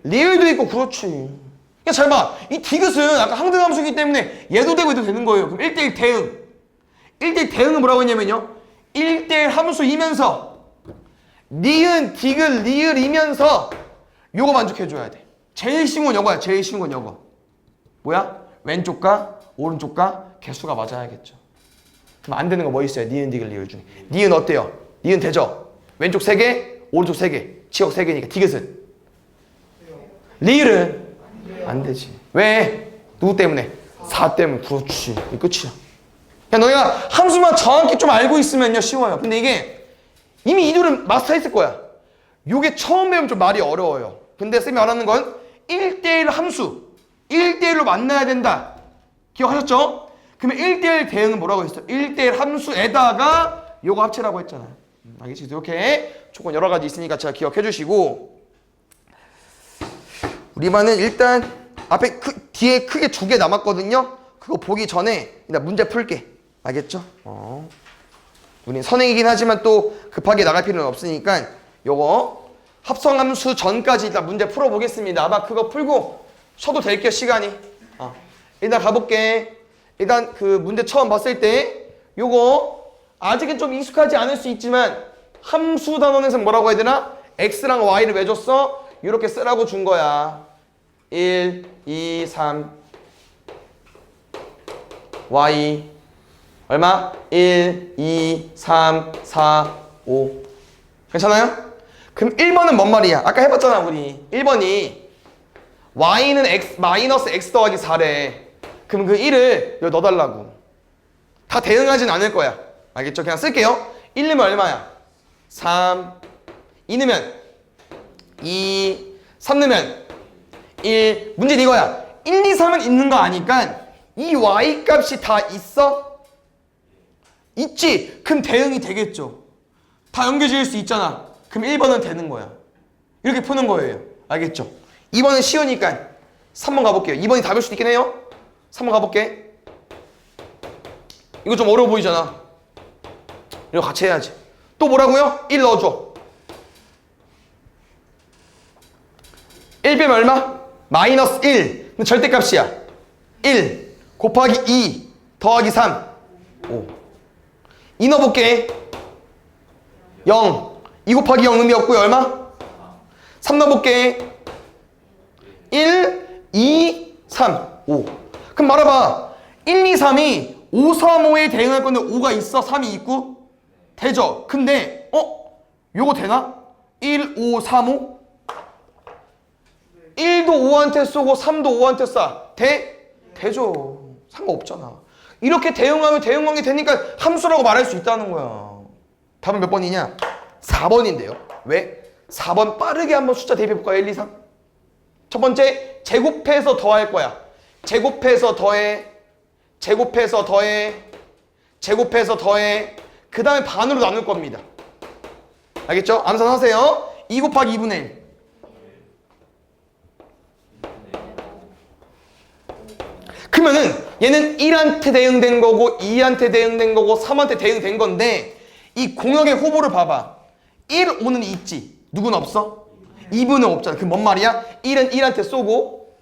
리을도 있고. 그렇지. 그러니까 잘 봐. 이 디귿은 아까 항등함수이기 때문에 얘도 되고 얘도 되는 거예요. 그럼 1대1 대응. 1대1 대응은 뭐라고 했냐면요. 1대1 함수이면서 니은, 디귿, 리을이면서 요거 만족해줘야 돼. 제일 쉬운 건 요거야. 제일 쉬운 건 요거. 뭐야? 왼쪽과 오른쪽과 개수가 맞아야겠죠. 그럼 안 되는 거 뭐 있어요? 니은, 디귿, 리을 중에. 니은 어때요? 니은 되죠? 왼쪽 3개, 오른쪽 3개. 지역 3개니까. 디귿은? 리을은? 안 되지. 왜? 누구 때문에? 4 때문에. 그렇지. 이게 끝이야. 그냥 너희가 함수만 정확히 좀 알고 있으면요 쉬워요. 근데 이게 이미 이들은 마스터했을 거야. 요게 처음 배우면 좀 말이 어려워요. 근데 쌤이 말하는 건 1대1 함수 1대1로 만나야 된다. 기억하셨죠? 그러면 1대1 대응은 뭐라고 했어요? 1대1 함수에다가 요거 합치라고 했잖아요. 알겠지? 이렇게 조건 여러 가지 있으니까 제가 기억해 주시고, 우리 반은 일단 앞에 뒤에 크게 2개 남았거든요. 그거 보기 전에 일단 문제 풀게. 알겠죠? 우린 선행이긴 하지만 또 급하게 나갈 필요는 없으니까 요거 합성함수 전까지 일단 문제 풀어보겠습니다. 아마 그거 풀고 쉬어도 될게요, 시간이. 일단 가볼게. 일단 그 문제 처음 봤을 때 요거 아직은 좀 익숙하지 않을 수 있지만 함수 단원에서 뭐라고 해야 되나? x랑 y를 왜 줬어? 이렇게 쓰라고 준 거야. 1, 2, 3 y 얼마? 1, 2, 3, 4, 5. 괜찮아요? 그럼 1번은 뭔 말이야? 아까 해봤잖아 우리. 1번이 y는 x 마이너스 x 더하기 4래. 그럼 그 1을 여기 넣어달라고. 다 대응하진 않을 거야. 알겠죠? 그냥 쓸게요. 1 넣으면 얼마야? 3. 2 넣으면 2. 3 넣으면 1. 문제는 이거야. 1, 2, 3은 있는 거 아니까 이 y 값이 다 있어? 있지? 그럼 대응이 되겠죠. 다 연결 지을 수 있잖아. 그럼 1번은 되는 거야. 이렇게 푸는 거예요. 알겠죠? 2번은 쉬우니까 3번 가볼게요. 2번이 답일 수도 있긴 해요. 3번 가볼게. 이거 좀 어려워 보이잖아. 이거 같이 해야지. 또 뭐라고요? 1 넣어줘. 1 빼면 얼마? 마이너스 1. 절대값이야. 1 곱하기 2 더하기 3 5. 2 넣어볼게. 0. 2 곱하기 0 의미 없고요. 얼마? 3 넣어볼게. 1, 2, 3, 5. 그럼 말해봐. 1, 2, 3이 5, 3, 5에 대응할 건데 5가 있어? 3이 있고? 되죠? 근데 요거 되나? 1, 5, 3, 5? 1도 5한테 쏘고 3도 5한테 쏴. 돼? 되죠. 상관없잖아. 이렇게 대응하면 대응관계 되니까 함수라고 말할 수 있다는 거야. 답은 몇 번이냐? 4번인데요. 왜? 4번 빠르게 한번 숫자 대입해볼까요? 1, 2, 3. 첫 번째, 제곱해서 더할 거야. 제곱해서 더해. 제곱해서 더해. 제곱해서 더해. 그 다음에 반으로 나눌 겁니다. 알겠죠? 암산하세요. 2 곱하기 2분의 1. 그러면은 얘는 1한테 대응된 거고 2한테 대응된 거고 3한테 대응된 건데 이 공역의 후보를 봐봐. 1, 5는 있지. 누구는 없어? 2분은 없잖아. 그럼 뭔 말이야? 1은 1한테 쏘고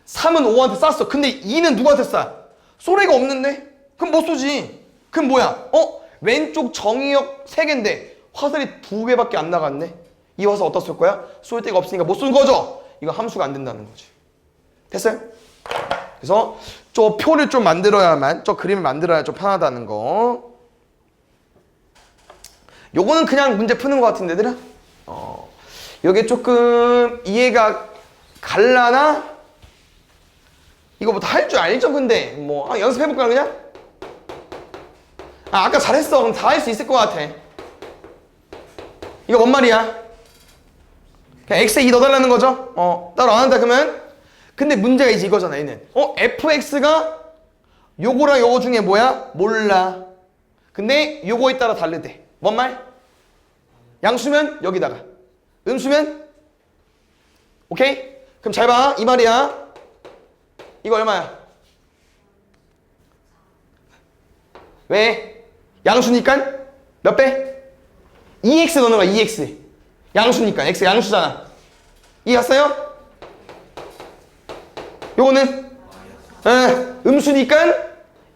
3은 5한테 쐈어. 근데 2는 누구한테 쏴? 쏠 애가 없는데? 그럼 못 쏘지. 그럼 뭐야? 왼쪽 정의역 3개인데 화살이 2개밖에 안 나갔네. 이 화살 어디다 쏠 거야? 쏠 데가 없으니까 못 쏜 거죠? 이거 함수가 안 된다는 거지. 됐어요? 그래서 저 표를 좀 만들어야만, 저 그림을 만들어야 좀 편하다는 거. 요거는 그냥 문제 푸는 것 같은데, 얘들아? 요게 조금 이해가 갈라나? 이거 뭐 다 할 줄 알죠, 근데? 뭐, 연습해볼까, 그냥? 아까 잘했어. 그럼 다 할 수 있을 것 같아. 이거 뭔 말이야? 그냥 x에 2 넣어달라는 거죠? 따로 안 한다, 그러면? 근데 문제가 이제 이거잖아 얘는. fx가 요거랑 요거 중에 뭐야? 몰라. 근데 요거에 따라 다르대. 뭔 말? 양수면 여기다가, 음수면 오케이? 그럼 잘 봐. 이 말이야. 이거 얼마야? 왜? 양수니까 몇 배? 2x 넣는 거야. 2x. 양수니까. x 양수잖아. 이해했어요? 요거는 음수니까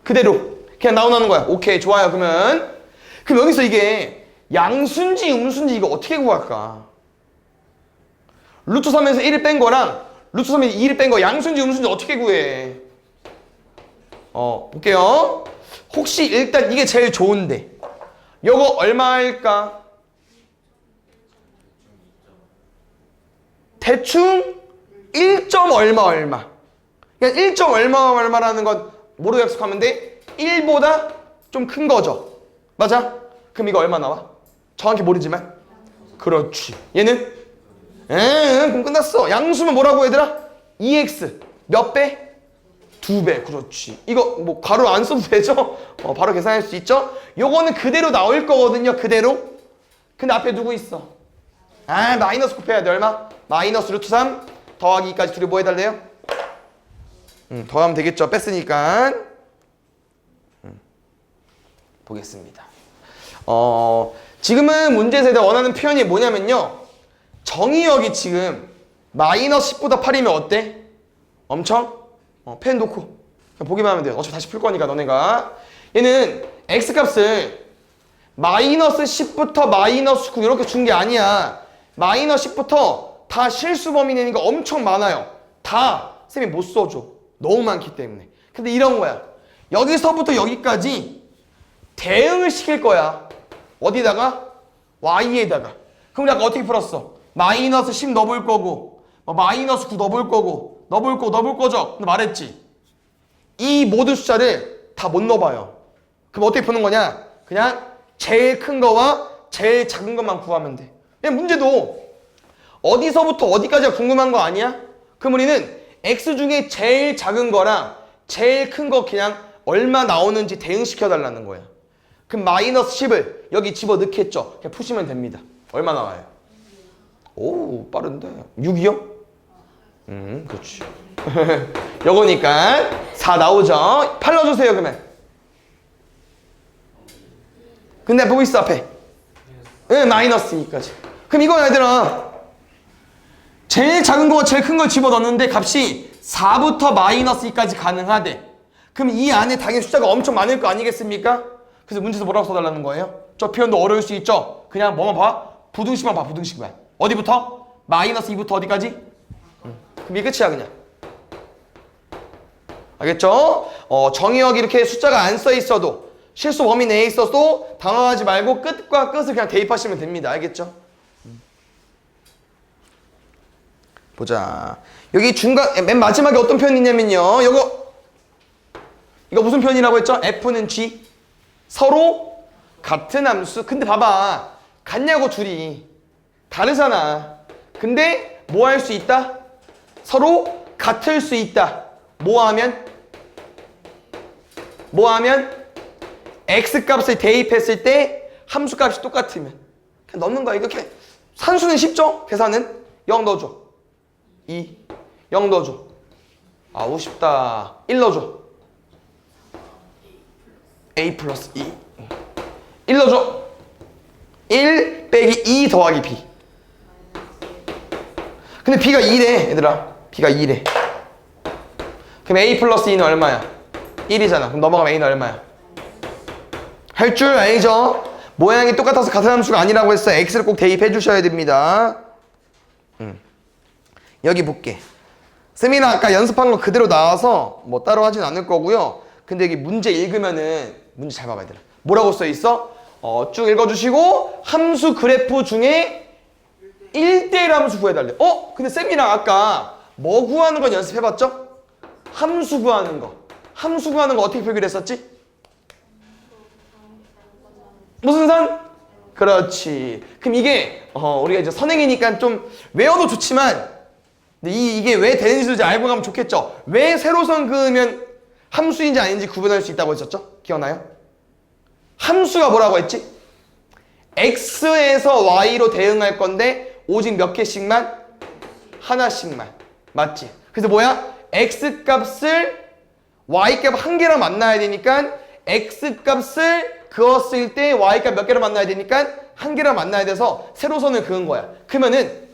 그대로 그냥 나오는 거야. 오케이 좋아요. 그럼 여기서 이게 양수인지 음수인지 이거 어떻게 구할까? 루트 3에서 1을 뺀 거랑 루트 3에서 2를 뺀 거 양수인지 음수인지 어떻게 구해? 볼게요. 혹시 일단 이게 제일 좋은데 요거 얼마일까? 대충 1. 얼마. 그러니까 1. 얼마라는 건 뭐로 약속하면 돼? 1보다 좀 큰 거죠. 맞아? 그럼 이거 얼마 나와? 정확히 모르지만. 그렇지. 얘는? 그럼 끝났어. 양수면 뭐라고 얘들아? 2x. 몇 배? 2배. 그렇지. 이거 뭐 가로 안 써도 되죠? 바로 계산할 수 있죠? 요거는 그대로 나올 거거든요. 그대로. 근데 앞에 누구 있어? 마이너스 곱해야 돼. 얼마? 마이너스 루트 3 더하기 2까지 둘이 뭐 해달래요? 더하면 되겠죠. 뺐으니까. 보겠습니다. 지금은 문제에서 원하는 표현이 뭐냐면요. 정의역이 지금 마이너스 10보다 8이면 어때? 엄청? 펜 놓고 그냥 보기만 하면 돼요. 어차피 다시 풀 거니까 너네가. 얘는 x값을 마이너스 10부터 마이너스 9 이렇게 준 게 아니야. 마이너스 10부터 다 실수 범위니까 엄청 많아요. 다 쌤이 못 써줘. 너무 많기 때문에. 근데 이런 거야. 여기서부터 여기까지 대응을 시킬 거야. 어디다가? y에다가. 그럼 내가 어떻게 풀었어? 마이너스 10 넣어볼 거고 마이너스 9 넣어볼 거고 넣어볼 거죠. 근데 말했지. 이 모든 숫자를 다 못 넣어봐요. 그럼 어떻게 푸는 거냐? 그냥 제일 큰 거와 제일 작은 것만 구하면 돼. 그냥 문제도 어디서부터 어디까지가 궁금한 거 아니야? 그럼 우리는 x 중에 제일 작은 거랑 제일 큰 거 그냥 얼마 나오는지 대응시켜달라는 거야. 그럼 마이너스 10을 여기 집어넣겠죠. 그냥 푸시면 됩니다. 얼마 나와요? 오 빠른데. 6이요? 그렇지. 요거니까 4 나오죠. 8 넣어주세요 그러면. 근데 보고 있어 앞에. 마이너스 2까지. 그럼 이거 얘들아 제일 작은 거와 제일 큰 걸 집어넣는데 값이 4부터 마이너스 2까지 가능하대. 그럼 이 안에 당연히 숫자가 엄청 많을 거 아니겠습니까? 그래서 문제에서 뭐라고 써달라는 거예요? 저 표현도 어려울 수 있죠? 그냥 뭐만 봐? 부등식만 봐. 부등식만. 어디부터? 마이너스 2부터 어디까지? 그럼 이게 끝이야 그냥. 알겠죠? 정의역이 이렇게 숫자가 안 써 있어도 실수 범위 내에 있어도 당황하지 말고 끝과 끝을 그냥 대입하시면 됩니다. 알겠죠? 보자. 여기 중간 맨 마지막에 어떤 표현이 있냐면요. 이거 무슨 표현이라고 했죠? F는 G. 서로 같은 함수. 근데 봐봐. 같냐고 둘이. 다르잖아. 근데 뭐 할 수 있다? 서로 같을 수 있다. 뭐 하면? X값을 대입했을 때 함수값이 똑같으면. 그냥 넣는 거야. 이렇게. 산수는 쉽죠? 계산은? 0 넣어줘. 2. 0 넣어줘. 아우 쉽다. 1 넣어줘. A 플러스 2. 1 넣어줘. 1 빼기 2 더하기 B. 근데 B가 2래 얘들아. B가 2래. 그럼 A 플러스 2는 얼마야? 1이잖아. 그럼 넘어가면 A는 얼마야? 할 줄 알죠? 모양이 똑같아서 같은 함수가 아니라고 했어. X를 꼭 대입해 주셔야 됩니다. 여기 볼게. 쌤이는 아까 연습한 거 그대로 나와서 뭐 따로 하진 않을 거고요. 근데 여기 문제 읽으면은 문제 잘 봐봐 얘들아. 뭐라고 써 있어? 쭉 읽어주시고 함수 그래프 중에 1대1 함수 구해달래. 근데 쌤이랑 아까 뭐 구하는 건 연습해봤죠? 함수 구하는 거. 함수 구하는 거 어떻게 표기를 했었지? 무슨 선? 그렇지. 그럼 이게 우리가 이제 선행이니까 좀 외워도 좋지만 근데 이게 왜 되는지도 이제 알고 가면 좋겠죠. 왜 세로선 그으면 함수인지 아닌지 구분할 수 있다고 했었죠? 기억나요? 함수가 뭐라고 했지? x에서 y로 대응할 건데 오직 몇 개씩만? 하나씩만. 맞지? 그래서 뭐야? x값을 y값 한 개랑 만나야 되니까 x값을 그었을 때 y값 몇 개랑 만나야 되니까 한 개랑 만나야 돼서 세로선을 그은 거야. 그러면은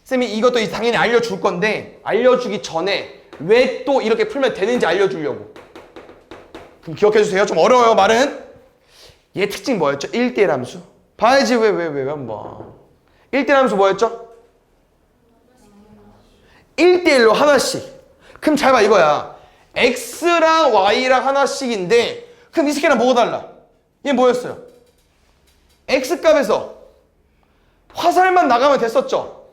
쌤이 이것도 당연히 알려줄 건데 알려주기 전에 왜 또 이렇게 풀면 되는지 알려주려고. 그럼 기억해 주세요. 좀 어려워요 말은. 얘 특징 뭐였죠? 1대1 함수. 봐야지 왜 한번. 1대1 함수 뭐였죠? 1대1로 하나씩. 그럼 잘 봐 이거야. x랑 y랑 하나씩인데 그럼 이 새끼랑 뭐가 달라? 얘 뭐였어요? x값에서 화살만 나가면 됐었죠?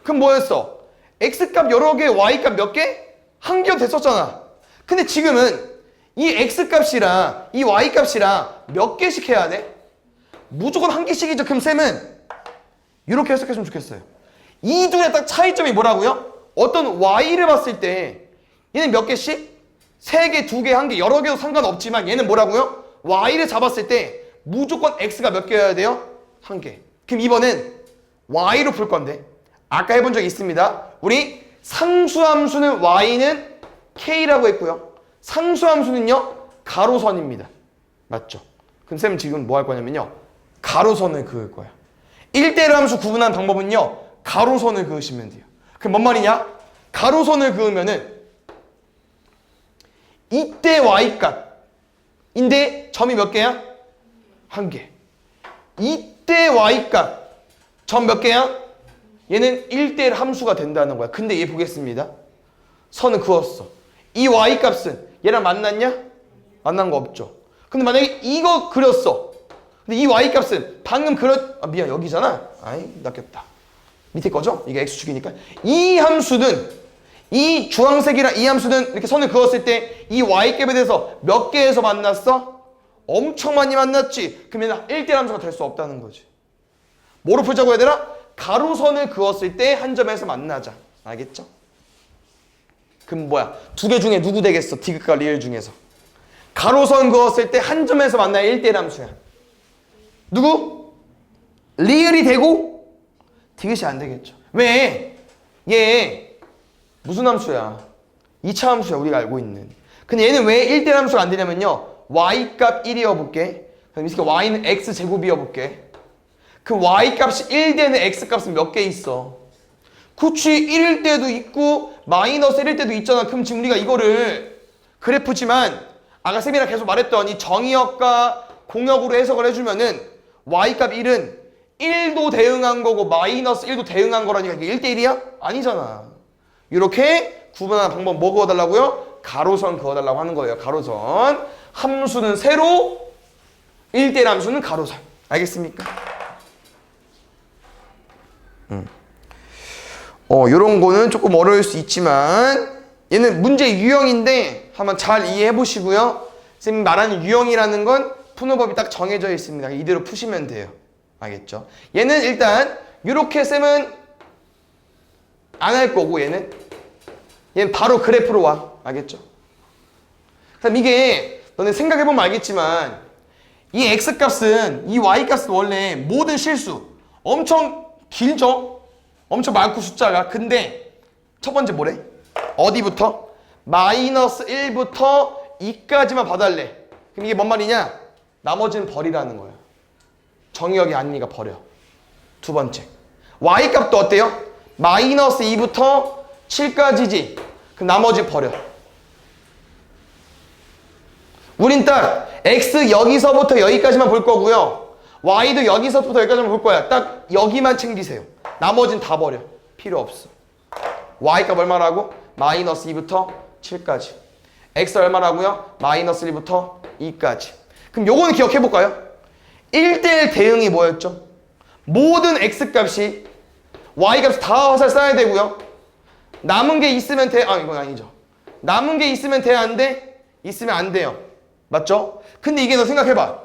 그럼 뭐였어? x값 여러 개, y값 몇 개? 한 개가 됐었잖아. 근데 지금은 이 x값이랑 이 y값이랑 몇 개씩 해야 돼? 무조건 한 개씩이죠. 그럼 쌤은 이렇게 해석했으면 좋겠어요. 이 둘의 딱 차이점이 뭐라고요? 어떤 y를 봤을 때 얘는 몇 개씩? 3개, 2개, 1개 여러 개도 상관없지만 얘는 뭐라고요? y를 잡았을 때 무조건 x가 몇 개여야 돼요? 1개. 그럼 이번엔 y로 풀 건데 아까 해본 적 있습니다. 우리 상수함수는 y는 k라고 했고요. 상수함수는요 가로선입니다. 맞죠? 그럼 쌤은 지금 뭐 할 거냐면요 가로선을 그을 거야. 1대1 함수 구분하는 방법은요 가로선을 그으시면 돼요. 그럼 뭔 말이냐? 가로선을 그으면은 이때 y값인데 점이 몇 개야? 1개. 이때 y값 점 몇 개야? 얘는 1대1 함수가 된다는 거야. 근데 얘 보겠습니다. 선을 그었어. 이 y값은 얘랑 만났냐? 만난 거 없죠. 근데 만약에 이거 그렸어. 근데 이 y값은 방금 미안 여기잖아. 아이 낚였다. 밑에 거죠? 이게 x축이니까. 이 함수는 이 주황색이랑 이 함수는 이렇게 선을 그었을 때 이 y값에 대해서 몇 개에서 만났어? 엄청 많이 만났지. 그러면 1대1 함수가 될 수 없다는 거지. 뭐로 풀자고 얘들아? 가로선을 그었을 때 한 점에서 만나자. 알겠죠? 그럼 뭐야? 두 개 중에 누구 되겠어? 디귿과 리을 중에서. 가로선 그었을 때 한 점에서 만나야 1대1 함수야. 누구? 리을이 되고 디귿이 안 되겠죠. 왜? 얘 무슨 함수야? 2차 함수야 우리가 알고 있는. 근데 얘는 왜 1대1 함수가 안 되냐면요 y값 1이어볼게. 그럼 이 새끼 y는 x제곱이어볼게. 그 y값이 1되는 x값은 몇 개 있어? 그치 1일 때도 있고 마이너스 1일 때도 있잖아. 그럼 지금 우리가 이거를 그래프지만 아까 쌤이랑 계속 말했더니 정의역과 공역으로 해석을 해주면은 y값 1은 1도 대응한 거고 마이너스 1도 대응한 거라니까 이게 1대1이야? 아니잖아. 이렇게 구분하는 방법 뭐 그어달라고요? 가로선 그어달라고 하는 거예요. 가로선. 함수는 세로, 1대1 함수는 가로선. 알겠습니까? 요런 거는 조금 어려울 수 있지만 얘는 문제 유형인데 한번 잘 이해해 보시고요. 쌤이 말하는 유형이라는 건 푸는 법이 딱 정해져 있습니다. 이대로 푸시면 돼요. 알겠죠? 얘는 일단 이렇게 쌤은 안 할 거고 얘는 바로 그래프로 와. 알겠죠? 그럼 이게 너네 생각해보면 알겠지만 이 x값은 이 y값은 원래 모든 실수 엄청 길죠? 엄청 많고 숫자가. 근데 첫 번째 뭐래? 어디부터? 마이너스 1부터 2까지만 봐달래. 그럼 이게 뭔 말이냐? 나머지는 버리라는 거야. 정의역이 아니니까 버려. 두 번째 y값도 어때요? 마이너스 2부터 7까지지. 그럼 나머지 버려. 우린 딱 x 여기서부터 여기까지만 볼 거고요. y도 여기서부터 여기까지만 볼 거야. 딱 여기만 챙기세요. 나머지는 다 버려. 필요 없어. y값 얼마라고? 마이너스 2부터 7까지. x 얼마라고요? 마이너스 1부터 2까지. 그럼 요거는 기억해볼까요? 1대1 대응이 뭐였죠? 모든 x값이 y값 다 화살 쏴야 되고요. 남은 게 있으면 돼. 이건 아니죠. 남은 게 있으면 돼? 안 돼? 있으면 안 돼요. 맞죠? 근데 이게 너 생각해봐.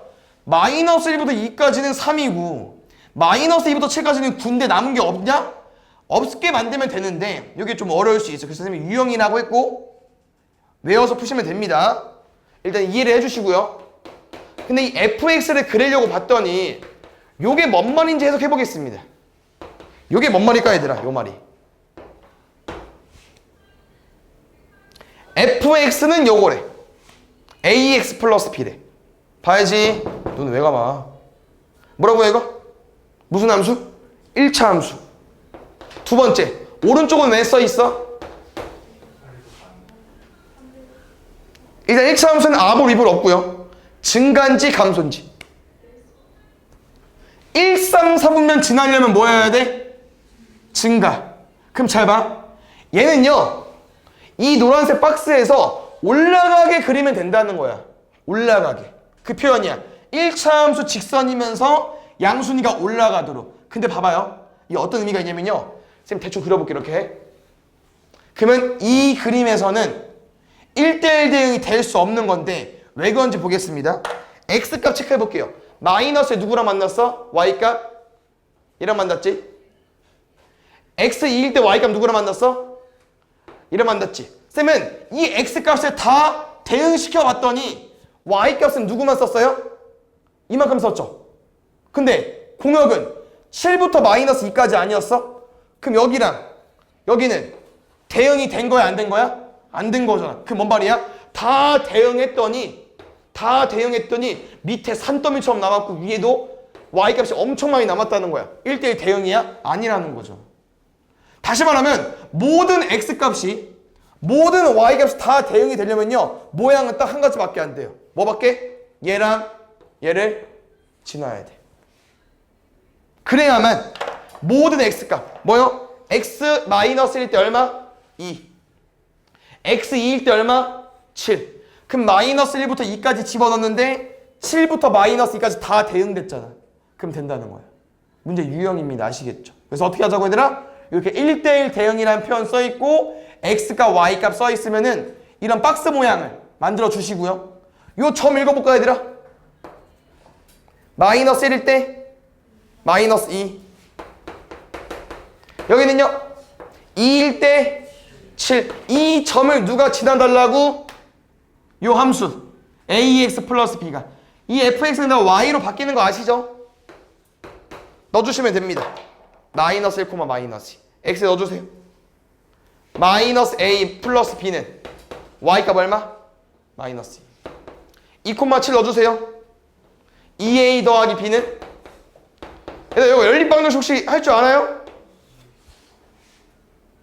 마이너스 1부터 2까지는 3이고 마이너스 2부터 7까지는 9인데 남은 게 없냐? 없게 만들면 되는데 이게 좀 어려울 수 있어요. 그래서 선생님이 유형이라고 했고 외워서 푸시면 됩니다. 일단 이해를 해주시고요. 근데 이 fx를 그리려고 봤더니 요게 뭔 말인지 해석해 보겠습니다. 요게 뭔 말일까 얘들아? 요 말이 fx는 요거래. ax 플러스 b래. 봐야지. 눈 왜 감아? 뭐라고 해 이거? 무슨 함수? 1차 함수. 두 번째, 오른쪽은 왜 써있어? 일단 1차 함수는 아무 리블 없고요. 증가인지 감소인지. 1, 3, 4분면 지나려면 뭐 해야 돼? 증가. 그럼 잘 봐. 얘는요. 이 노란색 박스에서 올라가게 그리면 된다는 거야. 올라가게. 그 표현이야. 1차 함수 직선이면서 양순위가 올라가도록. 근데 봐봐요. 이게 어떤 의미가 있냐면요. 선생님 대충 그려볼게 이렇게. 그러면 이 그림에서는 1대1 대응이 될 수 없는 건데 왜 그런지 보겠습니다. x값 체크해볼게요. 마이너스에 누구랑 만났어? y값? 얘랑 만났지? x 2일 때 y값 누구랑 만났어? 얘랑 만났지? 쌤은 이 x값을 다 대응시켜 봤더니 y값은 누구만 썼어요? 이만큼 썼죠? 근데 공역은 7부터 마이너스 2까지 아니었어? 그럼 여기는 대응이 된 거야 안 된 거야? 안 된 거잖아. 그럼 뭔 말이야? 다 대응했더니 밑에 산더미처럼 남았고 위에도 y값이 엄청 많이 남았다는 거야. 1대1 대응이야? 아니라는 거죠. 다시 말하면 모든 x값이 모든 y값이 다 대응이 되려면요. 모양은 딱 한 가지밖에 안 돼요. 뭐밖에? 얘랑 얘를 지나야 돼. 그래야만 모든 x값 뭐요? x 마이너스 1때 얼마? 2. x 2일 때 얼마? 7. 그럼 마이너스 1부터 2까지 집어넣는데 7부터 마이너스 2까지 다 대응됐잖아. 그럼 된다는 거야. 문제 유형입니다. 아시겠죠? 그래서 어떻게 하자고 얘들아? 이렇게 1대1 대응이라는 표현 써있고 x값 y값 써있으면은 이런 박스 모양을 만들어 주시고요. 요 점 읽어볼까 얘들아? 마이너스 1일 때 마이너스 2. 여기는요 2일 때 7. 이 점을 누가 지나달라고? 요 함수 ax 플러스 b가 이 fx는 y로 바뀌는 거 아시죠? 넣어주시면 됩니다. 마이너스 1, 마이너스 2. x에 넣어주세요. 마이너스 a 플러스 b는 y값 얼마? 마이너스 2. 2,7 넣어주세요. 2a 더하기 b는? 얘들아 이거 연립방정식 혹시 할 줄 알아요?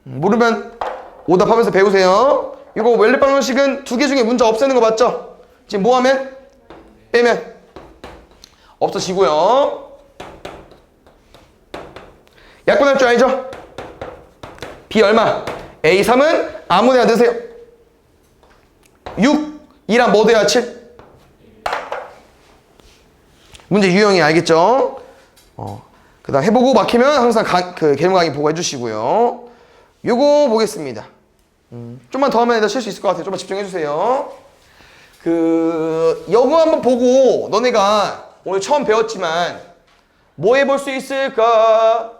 모르면 오답하면서 배우세요. 이거 연립방정식은 두 개 중에 문제 없애는 거 맞죠? 지금 뭐 하면? 빼면 없어지고요. 약분할 줄 알죠? b 얼마? a3은 아무 데나 넣으세요. 6. 2랑 뭐 돼야 7? 문제 유형이 알겠죠? 그 다음 해보고 막히면 항상 개념 강의 보고 해주시고요. 요거 보겠습니다. 좀만 더 하면 쉴 수 있을 것 같아요. 좀만 집중해주세요. 요거 한번 보고 너네가 오늘 처음 배웠지만 뭐 해볼 수 있을까?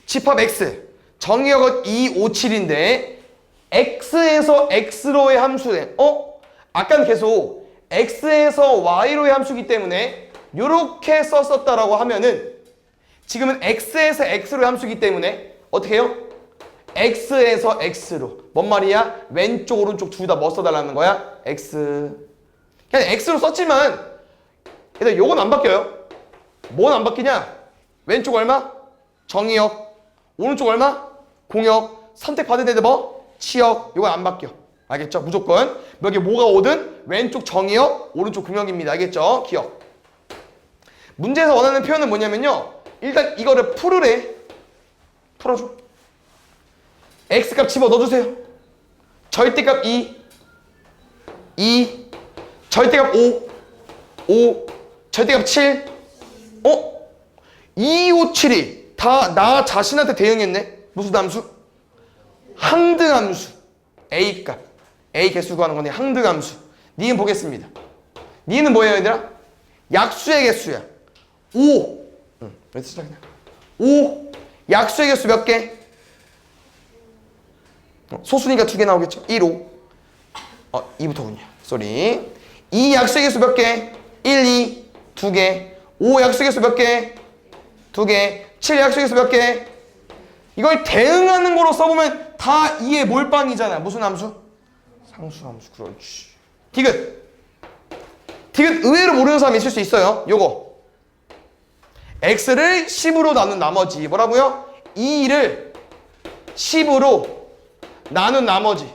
집합 x 정의역은 2, 5, 7인데 x에서 x로의 함수네. 아까는 계속 x에서 y로의 함수기 때문에 요렇게 썼었다라고 하면은 지금은 x에서 x로의 함수기 때문에 어떻게 해요? x에서 x로. 뭔 말이야? 왼쪽 오른쪽 둘 다 뭐 써달라는 거야? x. 그냥 x로 썼지만 얘들 요건 안 바뀌어요. 뭐는 안 바뀌냐? 왼쪽 얼마? 정의역. 오른쪽 얼마? 공역. 선택받은 애들 뭐? 치역. 요건 안 바뀌어. 알겠죠? 무조건 여기 뭐가 오든 왼쪽 정의역, 오른쪽 공역입니다. 알겠죠? 기억. 문제에서 원하는 표현은 뭐냐면요. 일단 이거를 풀으래. 풀어줘. x값 집어 넣어주세요. 절대값 2, 절대값 5, 절대값 7. 2, 5, 7이 다 나 자신한테 대응했네. 무슨 함수? 항등함수. a값. a 개수 구하는 건데 항등함수. 니은 보겠습니다. 니은 뭐예요 얘들아? 약수의 개수야. 5. 5. 약수의 개수 몇 개? 소수니까 2개 나오겠죠? 1, 5. 2부터군요. 쏘리. 2 약수의 개수 몇 개? 1, 2. 2개. 5 약수의 개수 몇 개? 2개. 7 약수의 개수 몇 개? 이걸 대응하는 거로 써보면 다 2의 몰빵이잖아. 무슨 함수? 상수함수. 그렇지. 디귿. 디귿 의외로 모르는 사람이 있을 수 있어요. 요거. x를 10으로 나눈 나머지 뭐라고요? 2를 10으로 나눈 나머지.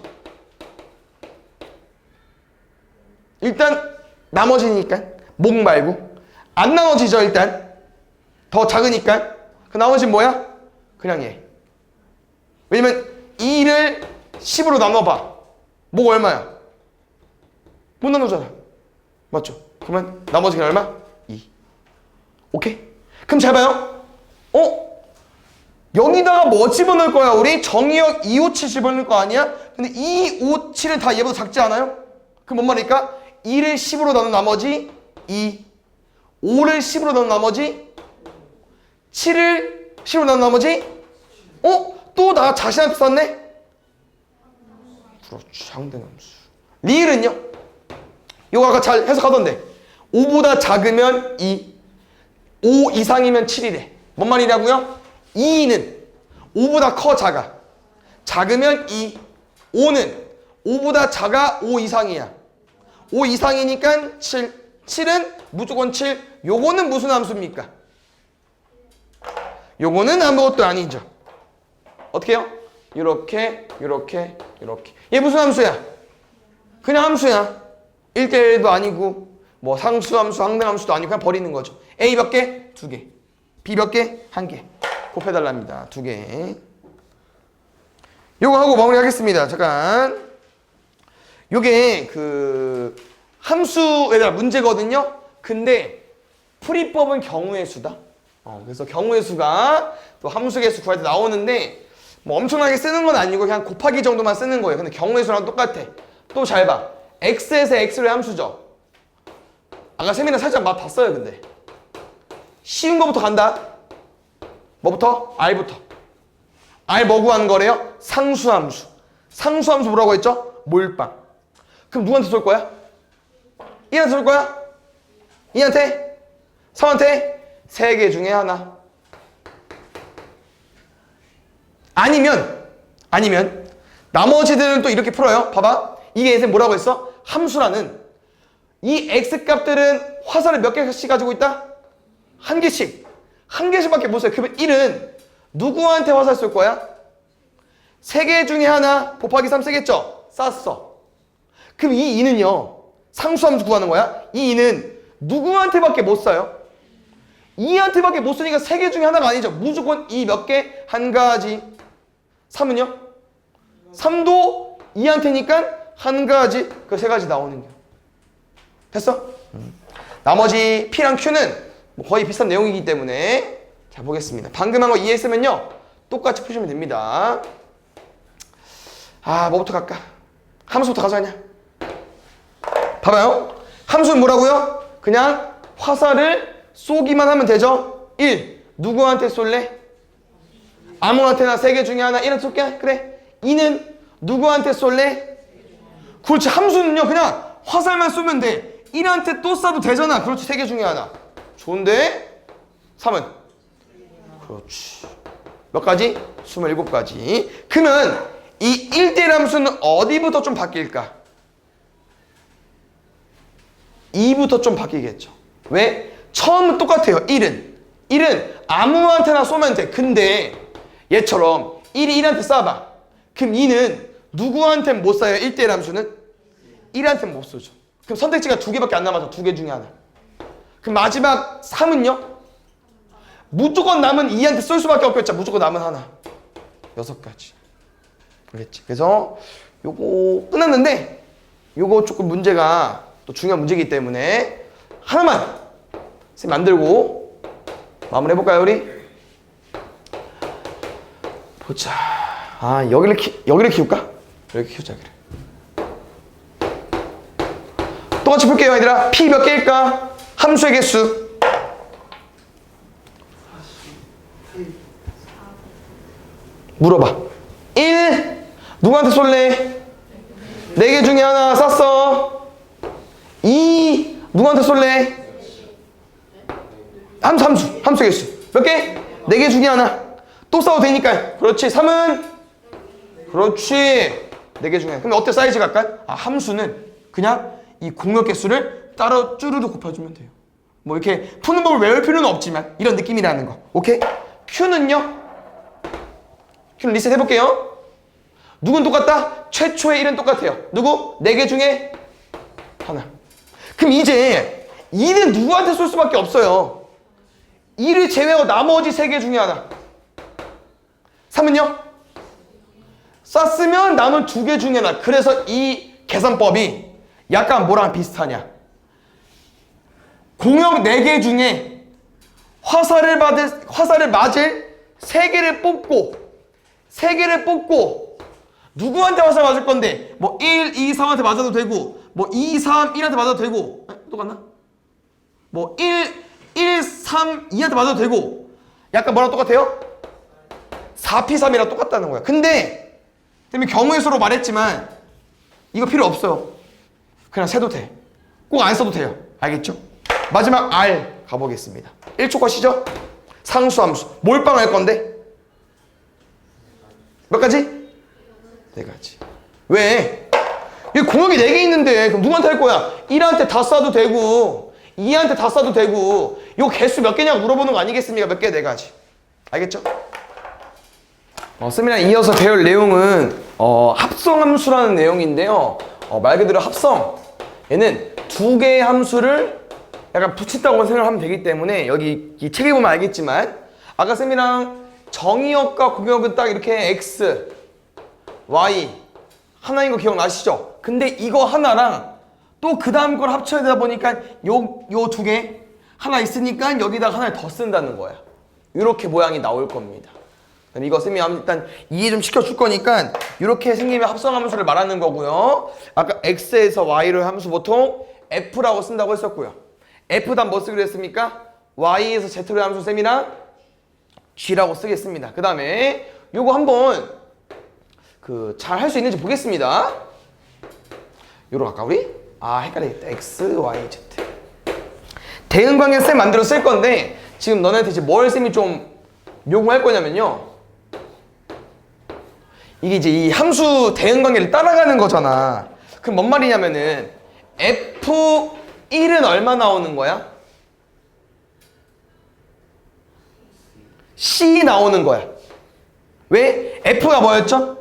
일단 나머지니까 목 말고 안 나눠지죠. 일단 더 작으니까 그 나머지는 뭐야? 그냥 얘. 왜냐면 2를 10으로 나눠봐. 목 얼마야? 못 나누잖아. 맞죠? 그러면 나머지가 얼마? 2. 오케이? 그럼 잘 봐요. 여기다가 뭐 집어넣을 거야? 우리 정의역 257 집어넣을 거 아니야? 근데 257은 다 얘보다 작지 않아요? 그럼 뭔 말일까? 2를 10으로 나눈 나머지 2. 5를 10으로 나눈 나머지 7을 10으로 나눈 나머지 또 나 자신한테 썼네? 그렇지. 상대함수. 리을은요? 이거 아까 잘 해석하던데 5보다 작으면 2, 5 이상이면 7이래. 뭔 말이냐고요? 2는 5보다 커 작아. 작으면 2, 5는 5보다 작아 5 이상이야. 5 이상이니까 7, 7은 무조건 7. 요거는 무슨 함수입니까? 요거는 아무것도 아니죠. 어떻게 해요? 요렇게 요렇게 요렇게. 얘 무슨 함수야? 그냥 함수야. 1대1도 아니고 뭐 상수함수, 항등함수도 아니고 그냥 버리는 거죠. A 몇 개? 2개. B 몇 개? 1개. 곱해달랍니다. 2개. 요거 하고 마무리하겠습니다. 잠깐. 요게 그 함수에다가 문제거든요. 근데 풀이법은 경우의 수다. 그래서 경우의 수가 또 함수 개수 구할 때 나오는데 뭐 엄청나게 쓰는 건 아니고 그냥 곱하기 정도만 쓰는 거예요. 근데 경우의 수랑 똑같아. 또 잘 봐. x에서 x로의 함수죠. 아까 세미나 살짝 맛 봤어요. 근데 쉬운 거부터 간다. 뭐부터? r부터. r 뭐 구하는 거래요? 상수함수. 상수함수 뭐라고 했죠? 몰빵. 그럼 누구한테 쏠 거야? 1한테 쏠 거야? 2한테? 3한테? 3개 중에 하나. 아니면 나머지들은 또 이렇게 풀어요. 봐봐. 이게 선생님 뭐라고 했어? 함수라는 이 x값들은 화살을 몇 개씩 가지고 있다? 한 개씩. 한 개씩밖에 못 써요. 그러면 1은 누구한테 화살 쏠 거야? 3개 중에 하나 곱하기 3 쓰겠죠? 쌌어. 그럼 이 2는요. 상수함수 구하는 거야. 이 2는 누구한테밖에 못 써요? 2한테밖에 못 쓰니까 3개 중에 하나가 아니죠. 무조건 이 몇 개? 한 가지. 3은요? 3도 2한테니까 한 가지. 그 3가지 나오는 거. 됐어? 나머지 P랑 Q는 뭐 거의 비슷한 내용이기 때문에 자 보겠습니다. 방금 한 거 이해했으면요. 똑같이 푸시면 됩니다. 뭐부터 갈까? 함수부터 가자 그냥. 봐봐요. 함수는 뭐라고요? 그냥 화살을 쏘기만 하면 되죠. 1. 누구한테 쏠래? 아무한테나 3개 중에 하나. 1한테 쏠게. 그래. 2는 누구한테 쏠래? 그렇지. 함수는요. 그냥 화살만 쏘면 돼. 1한테 또 쏴도 되잖아. 그렇지. 3개 중에 하나. 좋은데? 3은? 그렇지. 몇 가지? 27가지. 그러면 이 1대1 함수는 어디부터 좀 바뀔까? 2부터 좀 바뀌겠죠. 왜? 처음은 똑같아요. 1은 아무한테나 쏘면 돼. 근데 얘처럼 1이 1한테 쏴봐. 그럼 2는 누구한테 못 쏴요? 1대1 함수는? 1한테 못 쏘죠. 그럼 선택지가 2개밖에 안 남아서 2개 중에 하나. 그럼 마지막 3은요? 무조건 남은 2한테 쏠 수밖에 없겠죠. 무조건 남은 하나. 6가지. 알겠지? 그래서 요거 끝났는데 요거 조금 문제가 또 중요한 문제이기 때문에 하나만 쌤 만들고 마무리 해볼까요 우리? 보자. 여기를 키울까? 여기 키우자 그래. 똑같이 볼게요 얘들아. P 몇 개일까? 함수의 개수 물어봐. 1 누구한테 쏠래? 4개 중에 하나 쐈어. 2 누구한테 쏠래? 함수 개수 몇 개? 4개 중에 하나. 또 싸워도 되니까. 그렇지. 3은? 그렇지. 4개 중에. 그럼 어때 사이즈가 약간? 함수는 그냥 이 공역 개수를 따로 쭈르르 곱해주면 돼요. 뭐 이렇게 푸는 법을 외울 필요는 없지만 이런 느낌이라는 거. 오케이? Q는요? Q는 리셋 해볼게요. 누군 똑같다? 최초의 1은 똑같아요. 누구? 4개 중에 하나. 그럼 이제 2는 누구한테 쏠 수밖에 없어요. 2를 제외하고 나머지 3개 중에 하나. 3은요? 쐈으면 남은 2개 중에 하나. 그래서 이 계산법이 약간 뭐랑 비슷하냐. 공역 4개 중에 화살을 맞을 3개를 뽑고 누구한테 화살 맞을 건데 뭐 1, 2, 3한테 맞아도 되고 뭐 2, 3, 1한테 맞아도 되고 똑같나? 뭐 1, 3, 2한테 맞아도 되고 약간 뭐랑 똑같아요? 4P3이랑 똑같다는 거야. 근데 경우의 수로 말했지만 이거 필요 없어요. 그냥 세도 돼. 꼭 안 써도 돼요. 알겠죠? 마지막 R 가보겠습니다. 1초 컷이죠? 상수함수. 몰빵할 건데? 몇 가지? 4가지. 왜? 여기 공역이 4개 있는데 그럼 누구한테 할 거야? 1한테 다 쏴도 되고 2한테 다 쏴도 되고 요 개수 몇 개냐고 물어보는 거 아니겠습니까? 몇 개? 4가지. 알겠죠? 쌤이랑 이어서 배울 내용은 합성함수라는 내용인데요. 말 그대로 합성. 얘는 2개의 함수를 약간 붙인다고 생각하면 되기 때문에 여기 이 책에 보면 알겠지만 아까 쌤이랑 정의역과 공역은 딱 이렇게 X, Y 하나인 거 기억나시죠? 근데 이거 하나랑 또 그 다음 걸 합쳐야 되다 보니까 요 2개 하나 있으니까 여기다가 하나를 더 쓴다는 거야. 이렇게 모양이 나올 겁니다. 이거 쌤이 일단 이해 좀 시켜줄 거니까 이렇게 생기면 합성함수를 말하는 거고요. 아까 X에서 Y를 함수 보통 F라고 쓴다고 했었고요. F 다음 뭐 쓰기로 했습니까? Y에서 Z를 함수 쌤이랑 G라고 쓰겠습니다. 그 다음에 요거 한번 잘 할 수 있는지 보겠습니다. 요로 갈까 우리? 헷갈리겠다. X, Y, Z. 대응관계 쌤 만들어 쓸 건데 지금 너네한테 이제 뭘 쌤이 좀 요구할 거냐면요. 이게 이제 이 함수 대응관계를 따라가는 거잖아. 그럼 뭔 말이냐면은 F1은 얼마 나오는 거야? C 나오는 거야. 왜? F가 뭐였죠?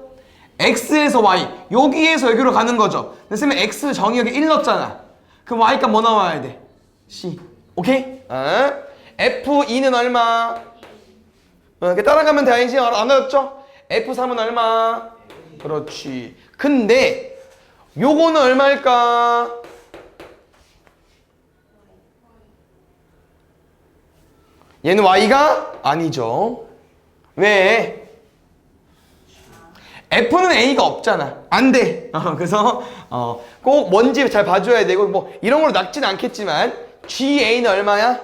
X에서 Y 여기에서 여기로 가는 거죠. 근데 쌤은 X 정의역에 1 넣었잖아. 그럼 Y값 뭐 나와야 돼? C. 오케이? F2는 얼마? 이렇게 따라가면 돼. 아니지? 안 어렵죠? F3은 얼마? 그렇지. 근데 요거는 얼마일까? 얘는 Y가 아니죠. 왜? F는 A가 없잖아. 안 돼. 그래서 꼭 뭔지 잘 봐줘야 되고 뭐 이런 걸로 낚지는 않겠지만 GA는 얼마야?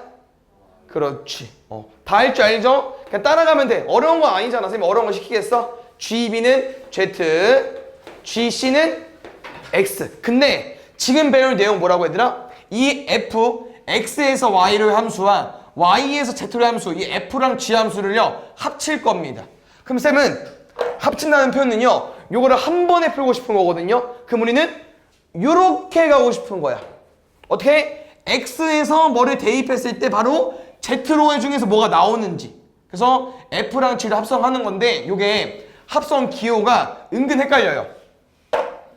그렇지. 다 할 줄 알죠? 그냥 따라가면 돼. 어려운 거 아니잖아. 선생님 어려운 거 시키겠어? GB는 Z, GC는 X. 근데 지금 배울 내용 뭐라고 얘들아? 이 F, X에서 Y를 함수와 Y에서 Z를 함수, 이 F랑 G 함수를요 합칠 겁니다. 그럼 쌤은 합친다는 표현은요 요거를 한 번에 풀고 싶은 거거든요. 그럼 우리는 요렇게 가고 싶은 거야. 어떻게? X에서 뭐를 대입했을 때 바로 Z로 중에서 뭐가 나오는지. 그래서 F랑 G를 합성하는 건데 요게 합성 기호가 은근 헷갈려요.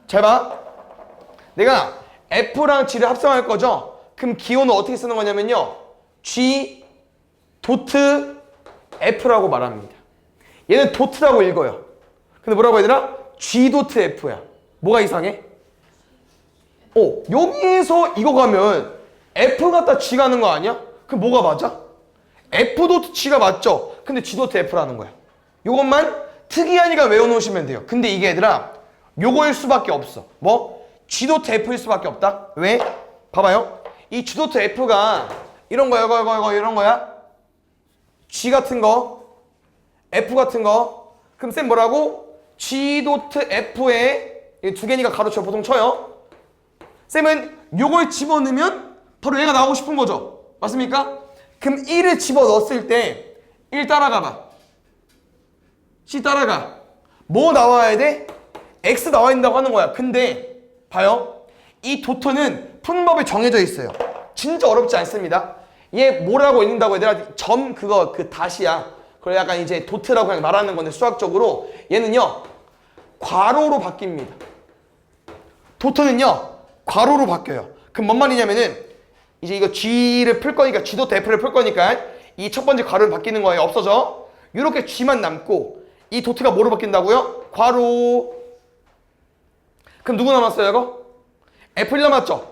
잘 봐. 내가 F랑 G를 합성할 거죠? 그럼 기호는 어떻게 쓰는 거냐면요. G 도트 F라고 말합니다. 얘는 도트라고 읽어요. 근데 뭐라고 해야 되나? G 도트 F야. 뭐가 이상해? 여기에서 이거 가면 F 갖다 G 가는 거 아니야? 그럼 뭐가 맞아? F 도트 G가 맞죠? 근데 G 도트 F라는 거야. 요것만 특이하니까 외워놓으시면 돼요. 근데 이게 얘들아 요거일 수밖에 없어. 뭐? G 도트 F일 수밖에 없다. 왜? 봐봐요. 이 G 도트 F가 이런 거야, 이거 이런 거야. G 같은 거, F 같은 거. 그럼 쌤 뭐라고? G 도트 F에 두 개니까 가로쳐 보통 쳐요. 쌤은 요걸 집어넣으면 바로 얘가 나오고 싶은 거죠. 맞습니까? 그럼 1을 집어넣었을 때 1 따라가봐. C 따라가. 뭐 나와야 돼? X 나와야 된다고 하는 거야. 근데 봐요. 이 도트는 푸는 법이 정해져 있어요. 진짜 어렵지 않습니다. 얘 뭐라고 읽는다고 얘들아? 점 그거 그 다시야. 그걸 약간 이제 도트라고 그냥 말하는 건데 수학적으로 얘는요 괄호로 바뀝니다. 도트는요 괄호로 바뀌어요. 그럼 뭔 말이냐면은 이제 이거 G를 풀 거니까 G 도트 F를 풀 거니까 이 첫 번째 괄호는 바뀌는 거예요. 없어져. 이렇게 G만 남고 이 도트가 뭐로 바뀐다고요? 괄호. 그럼 누구 남았어요 이거? F1 남았죠?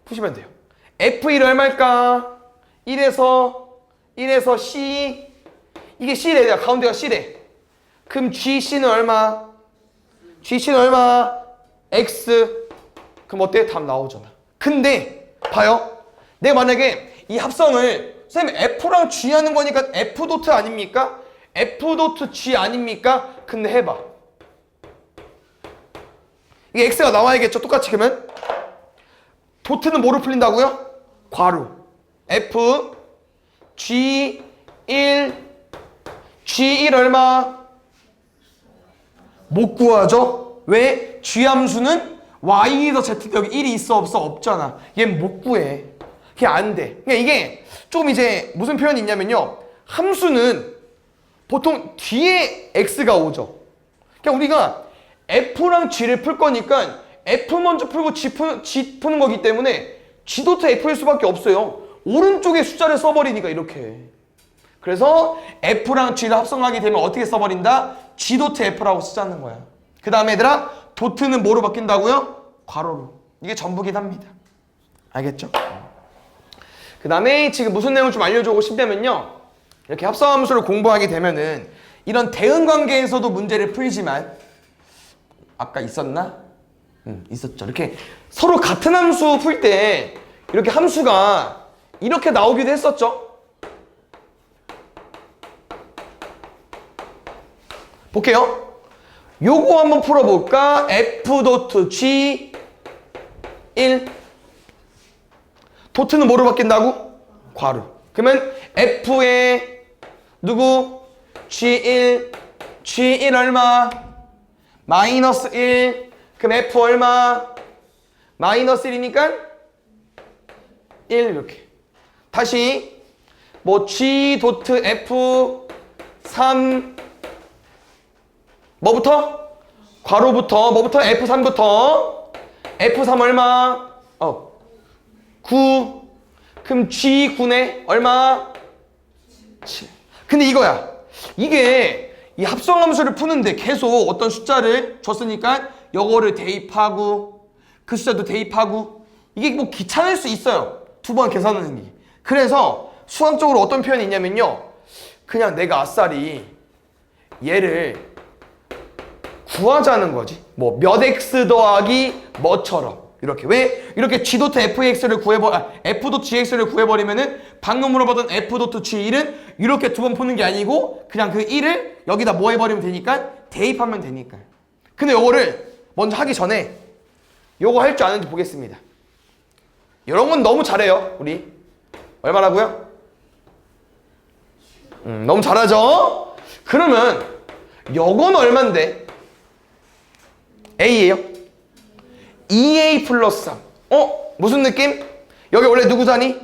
푸시면 돼요. F1 얼마일까? 1에서 C. 이게 C래. 가운데가 C래. 그럼 GC는 얼마? GC는 얼마? X. 그럼 어때? 답 나오잖아. 근데 봐요. 내가 만약에 이 합성을 선생님 F랑 G 하는 거니까 F 도트 아닙니까? F 도트 G 아닙니까? 근데 해봐. 이게 X가 나와야겠죠? 똑같이 그러면 도트는 뭐로 풀린다고요? 괄호. F G 1 G1 얼마? 못 구하죠? 왜? G 함수는 Y에서 Z 여기 1이 있어 없어? 없잖아. 얘는 못 구해. 그게 안 돼. 그러니까 이게 좀 이제 무슨 표현이 있냐면요. 함수는 보통 뒤에 X가 오죠. 그러니까 우리가 F랑 G를 풀 거니까 F 먼저 풀고 G 푸는 거기 때문에 G 도트 F일 수밖에 없어요. 오른쪽에 숫자를 써버리니까 이렇게. 그래서 F랑 G를 합성하게 되면 어떻게 써버린다? G 도트 F라고 쓰자는 거야. 그 다음에 얘들아 도트는 뭐로 바뀐다고요? 괄호로. 이게 전부긴 합니다. 알겠죠? 그 다음에 지금 무슨 내용을 좀 알려주고 싶냐면요. 이렇게 합성함수를 공부하게 되면은 이런 대응관계에서도 문제를 풀지만 아까 있었나? 있었죠. 이렇게 서로 같은 함수 풀 때 이렇게 함수가 이렇게 나오기도 했었죠. 볼게요. 요거 한번 풀어볼까? F 도트 G 1 도트는 뭐로 바뀐다고? 괄호. 그러면 F에 누구? G1 G1 얼마? 마이너스 1. 그럼 F 얼마? 마이너스 1이니까 1 이렇게. 다시 뭐 G 도트 F 3 뭐부터? 괄호부터 뭐부터? F3부터 F3 얼마? 9. 그럼 G9네 얼마? 7. 근데 이거야. 이게 이 합성함수를 푸는데 계속 어떤 숫자를 줬으니까 요거를 대입하고 그 숫자도 대입하고 이게 뭐 귀찮을 수 있어요. 두 번 계산하는 게. 그래서 수학적으로 어떤 표현이 있냐면요. 그냥 내가 아싸리 얘를 구하자는 거지. 뭐 몇 x 더하기 뭐처럼. 이렇게. 왜? 이렇게 G 도트 Fx를 F 도트 Gx를 구해버리면은 방금 물어보던 F 도트 G1은 이렇게 두 번 푸는 게 아니고 그냥 그 1을 여기다 뭐 해버리면 되니까 대입하면 되니까. 근데 요거를 먼저 하기 전에 요거 할 줄 아는지 보겠습니다. 이런 건 너무 잘해요. 우리. 얼마라고요? 너무 잘하죠? 그러면 요건 얼만데? A예요. 2A 플러스 3. 무슨 느낌? 여기 원래 누구 자리?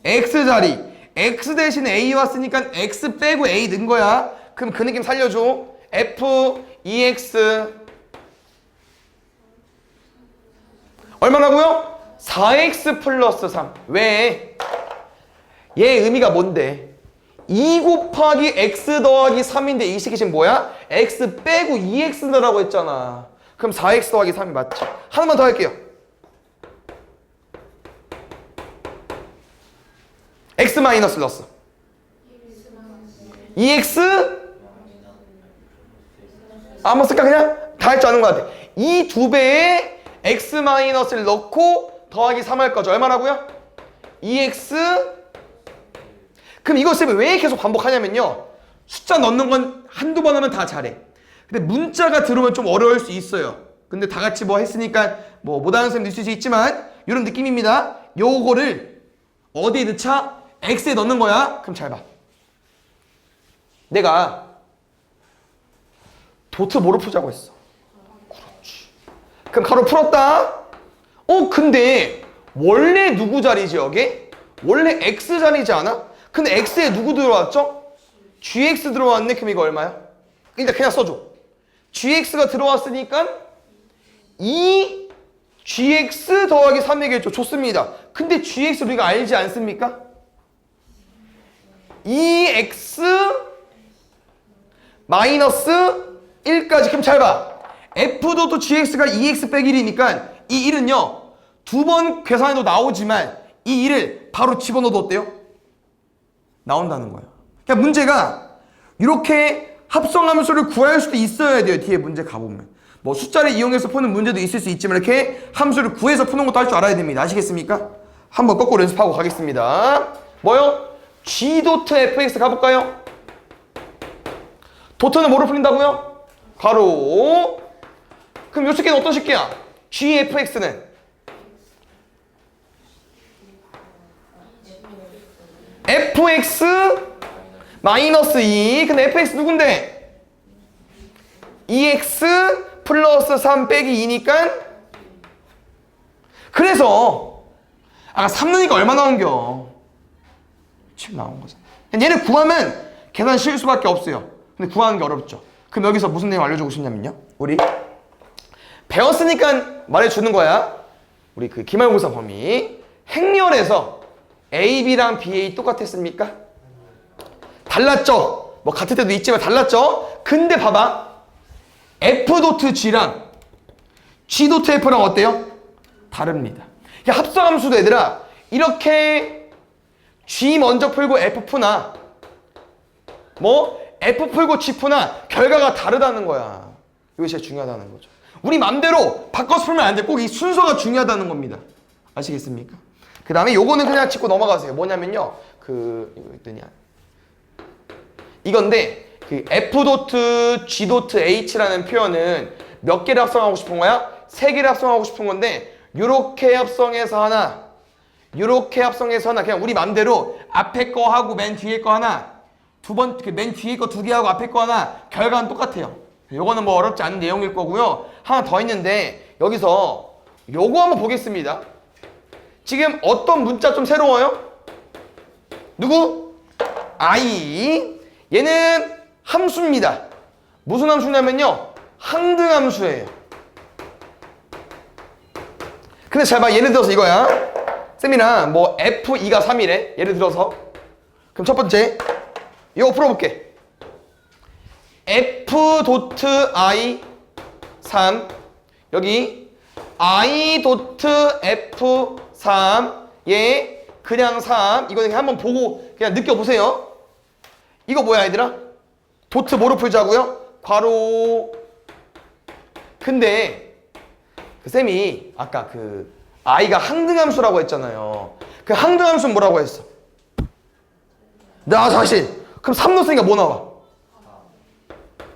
X 자리. X 대신에 A 왔으니까 X 빼고 A 넣은 거야. 그럼 그 느낌 살려줘. F 2X 얼마라고요? 4X 플러스 3. 왜? 얘 의미가 뭔데? 2 곱하기 X 더하기 3인데 이 식이 지금 뭐야? X 빼고 2X 넣으라고 했잖아. 그럼 4X 더하기 3이 맞지? 하나만 더 할게요. X 마이너스 넣었어. 2X? 한번 쓸까 그냥? 다 할 줄 아는 것 같아. 이 두 배에 X 마이너스를 넣고 더하기 3 할 거죠. 얼마라고요? 2X. 그럼 이것을 왜 계속 반복하냐면요. 숫자 넣는 건 한두 번 하면 다 잘해. 근데 문자가 들어오면 좀 어려울 수 있어요. 근데 다 같이 뭐 했으니까 뭐 못하는 쌤도 있을 수 있지만 이런 느낌입니다. 요거를 어디에 넣자? X에 넣는 거야. 그럼 잘 봐. 내가 도트 뭐로 풀자고 했어? 그렇지. 그럼 가로 풀었다. 근데 원래 누구 자리지 여기? 원래 X 자리지 않아? 근데 X에 누구 들어왔죠? GX 들어왔네. 그럼 이거 얼마야? 일단 그냥 써줘. GX가 들어왔으니까 2GX 더하기 3이겠죠. 좋습니다. 근데 GX 우리가 알지 않습니까? 2X 마이너스 1까지. 그럼 잘 봐. F도 GX가 2X 빼기 1이니까 이 1은요. 두 번 계산해도 나오지만 이 1을 바로 집어넣어도 어때요? 나온다는 거예요. 그러니까 문제가 이렇게 합성함수를 구할 수도 있어야 돼요. 뒤에 문제 가보면. 뭐 숫자를 이용해서 푸는 문제도 있을 수 있지만 이렇게 함수를 구해서 푸는 것도 할 줄 알아야 됩니다. 아시겠습니까? 한번 거꾸로 연습하고 가겠습니다. 뭐요? G 도트 fx 가볼까요? 도트는 뭐로 풀린다고요? 가로. 그럼 요 식기는 어떤 식기야? gfx는 fx 마이너스 2. 근데 fx 누군데? 2x 플러스 3 빼기 2니까 그래서 아까 3 넣으니까 얼마 나온겨? 7 나온 거잖아. 얘를 구하면 계산 쉬울 수밖에 없어요. 근데 구하는 게 어렵죠. 그럼 여기서 무슨 내용 알려주고 싶냐면요. 우리 배웠으니까 말해주는 거야. 우리 그 기말고사 범위. 행렬에서 A, B랑 BA 똑같았습니까? 달랐죠? 뭐 같을 때도 있지만 달랐죠? 근데 봐봐. F 도트 G랑 G 도트 F랑 어때요? 다릅니다. 합성함수도 얘들아 이렇게 G 먼저 풀고 F 푸나 뭐 F 풀고 G 푸나 결과가 다르다는 거야. 이것이 제일 중요하다는 거죠. 우리 맘대로 바꿔서 풀면 안 돼. 꼭 이 순서가 중요하다는 겁니다. 아시겠습니까? 그 다음에 요거는 그냥 짚고 넘어가세요. 뭐냐면요. 이거 있더냐. 이건데 그 F 도트 G 도트 H라는 표현은 몇 개를 합성하고 싶은 거야? 3개를 합성하고 싶은 건데 요렇게 합성해서 하나, 요렇게 합성해서 하나. 그냥 우리 맘대로 앞에 거 하고 맨 뒤에 거 하나, 맨 뒤에 거 2개 하고 앞에 거 하나. 결과는 똑같아요. 요거는 뭐 어렵지 않은 내용일 거고요. 하나 더 있는데 여기서 요거 한번 보겠습니다. 지금 어떤 문자 좀 새로워요? 누구? I. 얘는 함수입니다. 무슨 함수냐면요. 항등함수예요. 근데 잘 봐. 예를 들어서 이거야. 쌤이랑 뭐 F2가 3이래. 예를 들어서. 그럼 첫 번째. 이거 풀어볼게. F 도트 I 3. 여기 I 도트 F 3. 얘 그냥 3. 이거 그냥 한번 보고 그냥 느껴보세요. 이거 뭐야 얘들아? 도트 뭐로 풀자고요? 괄호. 근데 그 쌤이 아까 그 I가 항등함수라고 했잖아요. 그 항등함수는 뭐라고 했어? 나 자신. 그럼 3 넣었으니까 뭐 나와?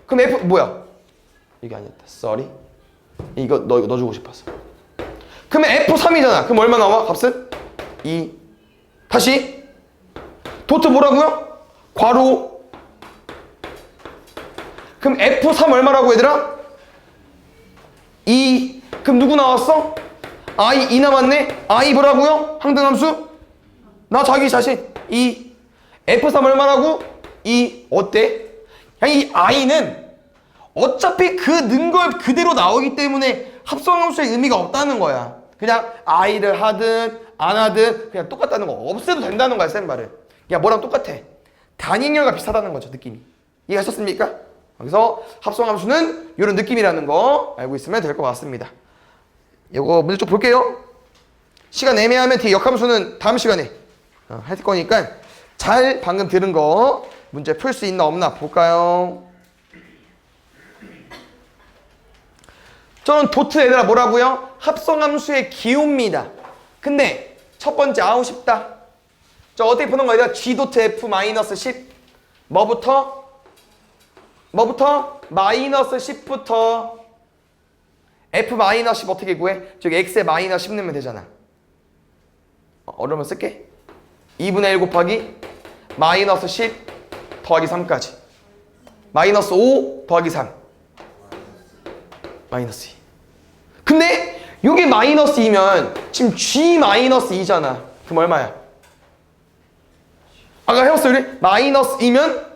그럼 F 뭐야? 이게 아니었다. sorry. 이거 넣어주고 싶었어. 그러면 F3이잖아. 그럼 얼마 나와? 값은? 2. 다시. 도트 뭐라고요? 괄호. 그럼 F3 얼마라고 얘들아? 2. 그럼 누구 나왔어? I 2 남았네? I 뭐라고요? 항등함수? 나 자기 자신 2. F3 얼마라고? 2. 어때? 그냥 이 I는 어차피 그 는 걸 그대로 나오기 때문에 합성함수의 의미가 없다는 거야. 그냥 I를 하든 안 하든 그냥 똑같다는 거. 없애도 된다는 거야 쌤 말은. 그냥 뭐랑 똑같아. 단위행렬과 비슷하다는 거죠 느낌이. 이해하셨습니까? 그래서 합성함수는 이런 느낌이라는 거 알고 있으면 될 것 같습니다. 이거 문제 좀 볼게요. 시간 애매하면 뒤에 역함수는 다음 시간에 할 거니까 잘 방금 들은 거 문제 풀 수 있나 없나 볼까요? 저는 도트 얘들아 뭐라고요? 합성함수의 기호입니다. 근데 첫 번째 아우 쉽다. 저 어떻게 푸는 거예요? G 도트 F 마이너스 10 뭐부터? 뭐부터? 마이너스 10부터 f 마이너스 10 어떻게 구해? 저기 x에 마이너스 10 넣으면 되잖아. 어려우면 쓸게. 2분의 1 곱하기 마이너스 10 더하기 3까지 마이너스 5 더하기 3 마이너스 2. 근데 이게 마이너스 2면 지금 g 마이너스 2잖아. 그럼 얼마야? 아까 해봤어 우리? 마이너스 2면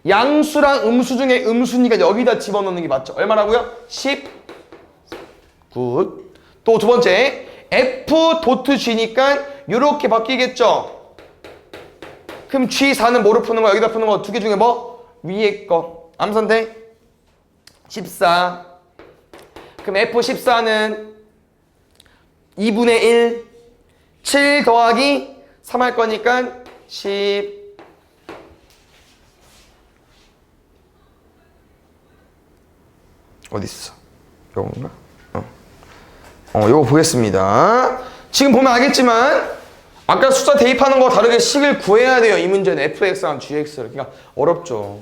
양수랑 음수 중에 음수니까 여기다 집어넣는 게 맞죠? 얼마라고요? 10. 굿. 또 두 번째 f 도트 g니까 이렇게 바뀌겠죠? 그럼 G4는 뭐로 푸는 거야? 여기다 푸는 거 두 개 중에 뭐? 위에 거. 암산돼? 14. 그럼 F14는 2분의 1. 7 더하기 3 할 거니까 10. 어딨어? 요건가? 요거 보겠습니다. 지금 보면 알겠지만 아까 숫자 대입하는 거 다르게 식을 구해야 돼요. 이 문제는 fx랑 gx를. 그러니까 어렵죠.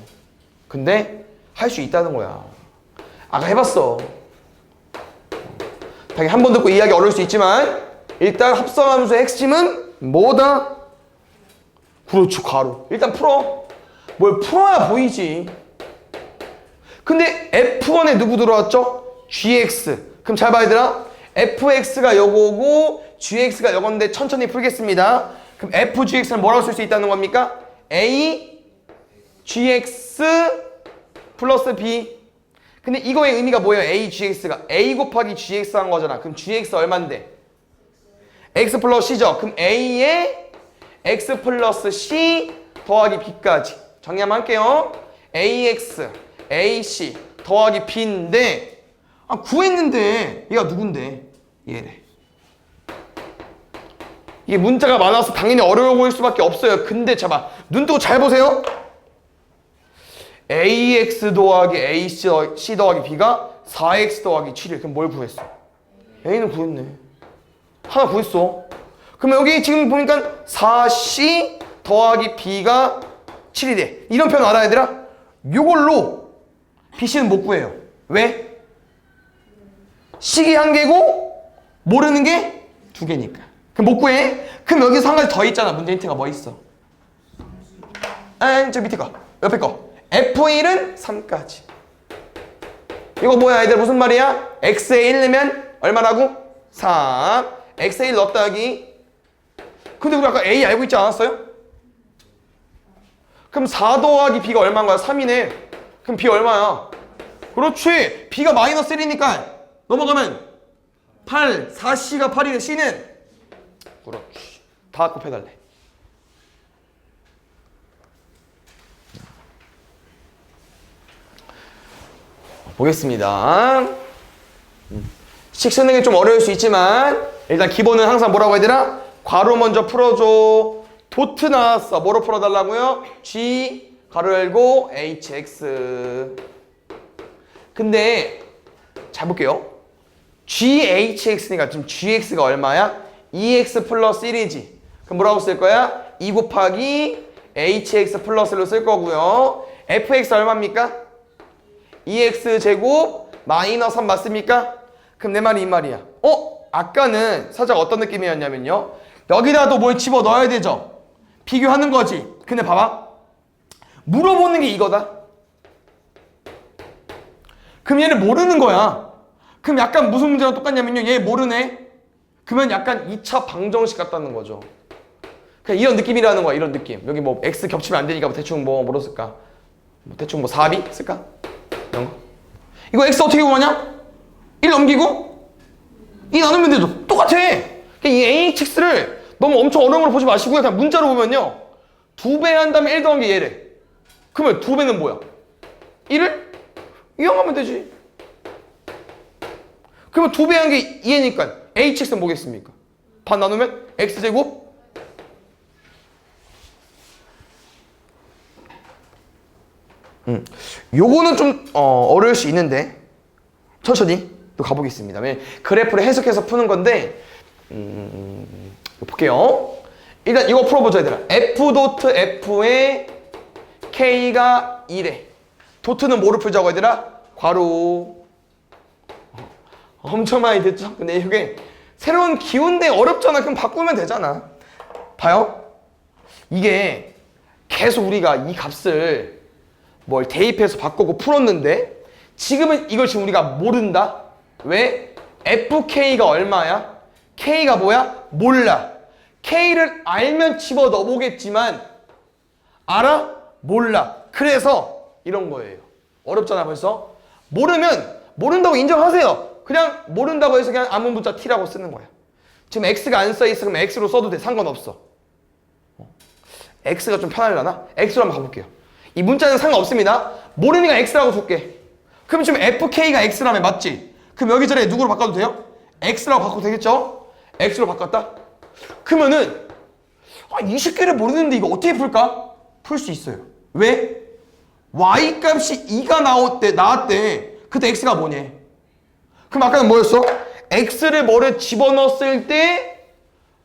근데 할 수 있다는 거야. 아까 해봤어. 당연히 한 번 듣고 이해하기 어려울 수 있지만 일단 합성함수의 핵심은 뭐다? 그렇죠. 괄호. 일단 풀어. 뭘 풀어야 보이지. 근데 f1에 누구 들어왔죠? gx. 그럼 잘 봐야 되나? fx가 요거고 gx가 요건데 천천히 풀겠습니다. 그럼 fgx는 뭐라고 쓸 수 있다는 겁니까? a gx 플러스 b. 근데 이거의 의미가 뭐예요? a gx가 a 곱하기 gx 한 거잖아. 그럼 gx 얼만데? x 플러스 c죠. 그럼 a에 x 플러스 c 더하기 b까지 정리하면 할게요. ax ac 더하기 b인데 구했는데 얘가 누군데? 얘래. 이게 문자가 많아서 당연히 어려워 보일 수밖에 없어요. 근데 잠깐 눈 뜨고 잘 보세요. ax 더하기 ac 더하기 b가 4x 더하기 7일. 그럼 뭘 구했어? a는 구했네. 하나 구했어. 그럼 여기 지금 보니까 4c 더하기 b가 7이 돼. 이런 표현 알아 얘들아? 요걸로 bc는 못 구해요. 왜? 식이 한 개고 모르는 게 두 개니까. 그럼 못 구해? 그럼 여기서 한 가지 더 있잖아. 문제 힌트가 뭐 있어? 저 밑에 거. 옆에 거. f1은 3까지. 이거 뭐야 얘들 무슨 말이야? x에 1 넣으면 얼마라고? 3. x에 1 넣었다 여기. 근데 우리 아까 a 알고 있지 않았어요? 그럼 4 더하기 b가 얼마인 거야? 3이네. 그럼 b 얼마야? 그렇지. b가 마이너스 1이니까 넘어가면 8, 4c가 8이네. c는 그렇지. 다 곱해달래. 보겠습니다. 식 쓰는 게 좀 어려울 수 있지만 일단 기본은 항상 뭐라고 해야 되나? 괄호 먼저 풀어줘. 도트 나왔어. 뭐로 풀어달라고요? g 가로 열고 hx. 근데 잘 볼게요. GHX니까 지금 GX가 얼마야? 2X 플러스 1이지. 그럼 뭐라고 쓸 거야? 2 곱하기 HX 플러스 1로 쓸 거고요. FX 얼마입니까? 2X 제곱 마이너스 3 맞습니까? 그럼 내 말이 이 말이야. 아까는 살짝 어떤 느낌이었냐면요. 여기다도 뭘 집어 넣어야 되죠? 비교하는 거지. 근데 봐봐. 물어보는 게 이거다. 그럼 얘를 모르는 거야. 그럼 약간 무슨 문제랑 똑같냐면요. 얘 모르네. 그러면 약간 2차 방정식 같다는 거죠. 그냥 이런 느낌이라는 거야. 이런 느낌. 여기 뭐 x 겹치면 안 되니까 대충 뭐로 쓸까? 대충 뭐 4b 쓸까? 이런 거. 이거 x 어떻게 구하냐? 1 넘기고 2 나누면 되죠. 똑같아. 이 AX를 너무 엄청 어려운 걸 보지 마시고요. 그냥 문자로 보면요. 2배 한 다음에 1 더한 게 얘래. 그러면 2배는 뭐야? 1을 이용하면 되지. 그러면 2배 한 게 2니까 hx는 뭐겠습니까? 반 나누면 x제곱 요거는 좀 어려울 수 있는데 천천히 또 가보겠습니다. 그래프를 해석해서 푸는 건데 볼게요. 일단 이거 풀어보자 얘들아. f 도트 f에 k가 1에 도트는 뭐로 풀자고 얘들아? 괄호. 엄청 많이 듣죠? 근데 이게 새로운 기호인데 어렵잖아. 그럼 바꾸면 되잖아. 봐요. 이게 계속 우리가 이 값을 뭘 대입해서 바꾸고 풀었는데 지금은 이걸 지금 우리가 모른다. 왜? FK가 얼마야? K가 뭐야? 몰라. K를 알면 집어넣어 보겠지만 알아? 몰라. 그래서 이런 거예요. 어렵잖아 벌써. 모르면 모른다고 인정하세요. 그냥 모른다고 해서 그냥 아무 문자 T라고 쓰는 거야. 지금 X가 안 써있어. 그럼 X로 써도 돼. 상관없어. X가 좀 편하려나? X로 한번 가볼게요. 이 문자는 상관없습니다. 모르니까 X라고 줄게. 그럼 지금 FK가 X라며 맞지? 그럼 여기 전에 누구로 바꿔도 돼요? X라고 바꿔도 되겠죠? X로 바꿨다? 그러면은 이 식기를 모르는데 이거 어떻게 풀까? 풀 수 있어요. 왜? Y 값이 2가 나왔대. 그때 X가 뭐냐? 그럼 아까는 뭐였어? X를 뭐를 집어넣었을 때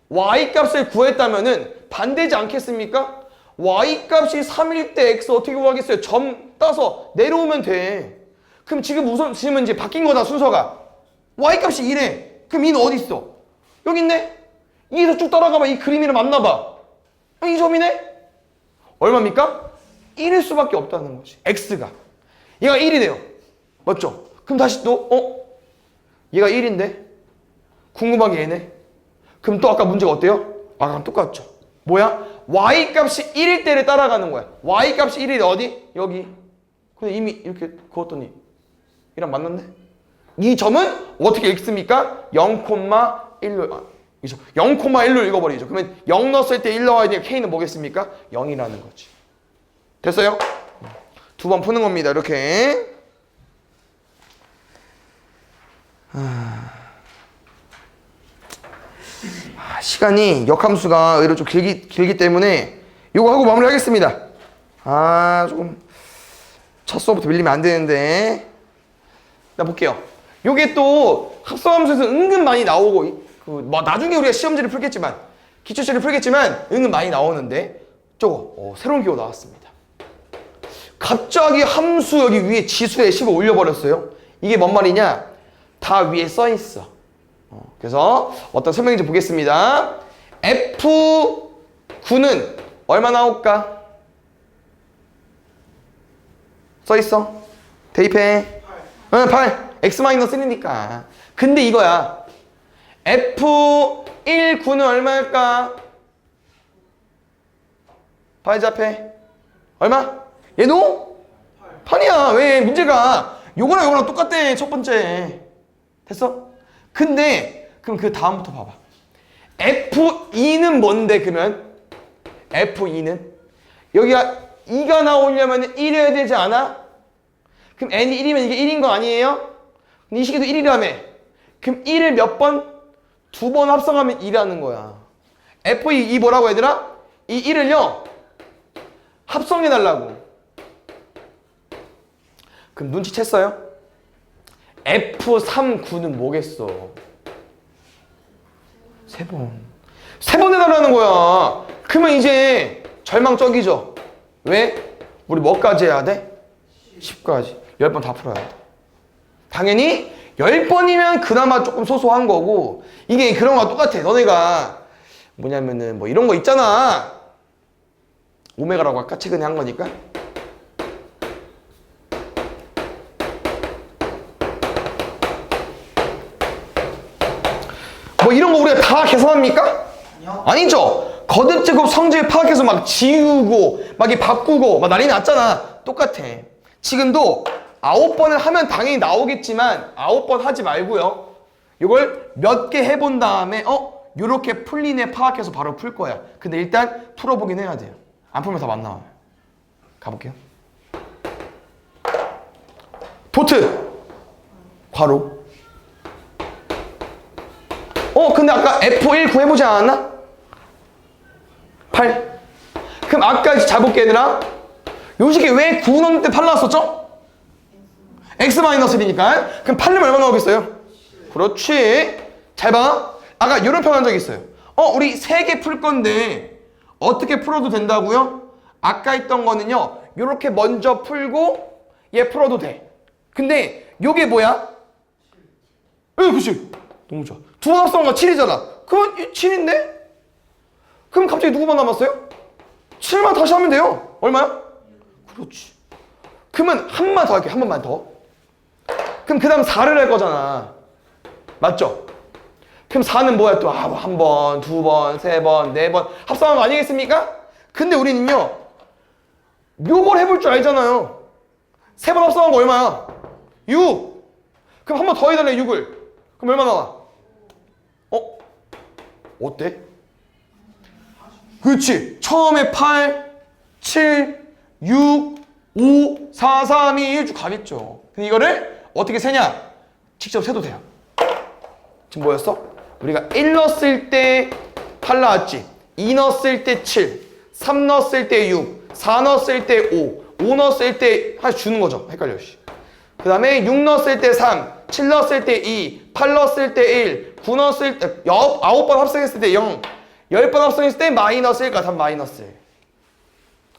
Y 값을 구했다면은 반대지 않겠습니까? Y 값이 3일 때 X 어떻게 구하겠어요? 점 따서 내려오면 돼. 그럼 지금 우선 지금은 이제 바뀐 거다 순서가. Y 값이 2래. 그럼 2는 어디 있어? 여기 있네? 2에서 쭉 따라가봐. 이 그림이랑 맞나봐. 이 점이네? 얼마입니까? 1일 수밖에 없다는 거지. X가. 얘가 1이래요. 맞죠? 그럼 다시 또 얘가 1인데 궁금한 게 얘네. 그럼 또 아까 문제가 어때요? 아까랑 똑같죠. 뭐야? Y 값이 1일 때를 따라가는 거야. Y 값이 1일 어디? 여기. 근데 이미 이렇게 그었더니 이랑 맞는데? 이 점은 어떻게 읽습니까? 0,1로 0,1로 읽어버리죠. 그러면 0 넣었을 때 1 넣어야 되니까 K는 뭐겠습니까? 0이라는 거지. 됐어요? 두 번 푸는 겁니다. 이렇게. 시간이 역함수가 의외로 좀 길기 때문에 이거 하고 마무리하겠습니다. 조금 첫 수업부터 밀리면 안 되는데. 나 볼게요. 요게 또 합성함수에서 은근 많이 나오고 나중에 우리가 시험지를 풀겠지만 기출지를 풀겠지만 은근 많이 나오는데 저거 새로운 기호 나왔습니다. 갑자기 함수 여기 위에 지수에 10을 올려버렸어요. 이게 뭔 말이냐? 다 위에 써있어. 그래서 어떤 설명인지 보겠습니다. F9는 얼마 나올까? 써있어. 대입해. 8. X-1이니까. 근데 이거야. F19는 얼마일까? 발잡해. 얼마? 얘도? 8이야. 왜? 문제가 요거랑 요거랑 똑같대. 첫 번째. 됐어? 근데 그럼 그 다음부터 봐봐. F2는 뭔데 그러면? F2는? 여기가 2가 나오려면 1이어야 되지 않아? 그럼 n이 1이면 이게 1인 거 아니에요? 근데 이 식이도 1이라며. 그럼 1을 몇 번? 2번 합성하면 2라는 거야. F2 뭐라고 얘들아? 이 1을요 합성해달라고. 그럼 눈치챘어요? F39는 뭐겠어? 3번. 3번 해달라는 거야. 그러면 이제 절망적이죠. 왜? 우리 뭐까지 해야 돼? 10까지. 10번 다 풀어야 돼. 당연히 10번이면 그나마 조금 소소한 거고 이게 그런 거랑 똑같아. 너네가 뭐냐면은 뭐 이런 거 있잖아. 오메가라고 아까 최근에 한 거니까. 뭐 이런 거 우리가 다 계산합니까? 아니요. 아니죠. 거듭제곱 성질 파악해서 막 지우고 막 이 바꾸고 막 난리 났잖아. 똑같아. 지금도 9번을 하면 당연히 나오겠지만 9번 하지 말고요. 이걸 몇 개 해본 다음에 요렇게 풀리네 파악해서 바로 풀 거야. 근데 일단 풀어보긴 해야 돼요. 안 풀면 답 안 나와요. 가볼게요. 도트 괄호. 근데 아까 F1 구해보지 않았나? 8. 그럼 아까 잡을게 얘들아. 요 식에 왜 9 넣는데 8 나왔었죠? X-1이니까. 그럼 8면 얼마 나오겠어요? 그렇지. 잘 봐. 아까 이런 표현 한 적 있어요. 우리 3개 풀 건데 어떻게 풀어도 된다고요? 아까 했던 거는요. 요렇게 먼저 풀고 얘 풀어도 돼. 근데 요게 뭐야? 그치. 너무 좋아. 두 번 합성한 거 7이잖아. 그럼 7인데? 그럼 갑자기 누구만 남았어요? 7만 다시 하면 돼요. 얼마야? 그렇지. 그러면 한 번 더 할게. 한 번만 더. 그럼 그 다음 4를 할 거잖아. 맞죠? 그럼 4는 뭐야 또? 한 번, 두 번, 세 번, 네 번 합성한 거 아니겠습니까? 근데 우리는요. 요걸 해볼 줄 알잖아요. 세 번 합성한 거 얼마야? 6. 그럼 한 번 더 해달래 6을. 그럼 얼마 나와? 어때? 그렇지. 처음에 8, 7, 6, 5, 4, 3, 2, 1 쭉 가겠죠. 근데 이거를 어떻게 세냐? 직접 세도 돼요. 지금 뭐였어? 우리가 1 넣었을 때 8 나왔지. 2 넣었을 때 7, 3 넣었을 때 6, 4 넣었을 때 5 넣었을 때 하나씩 주는 거죠. 헷갈려. 그 다음에 6 넣었을 때 3, 7 넣었을 때 2, 8 넣었을 때 1, 9 넣었을 때 9번 합성했을 때 0, 10번 합성했을 때 마이너스 1과 답 마이너스 1.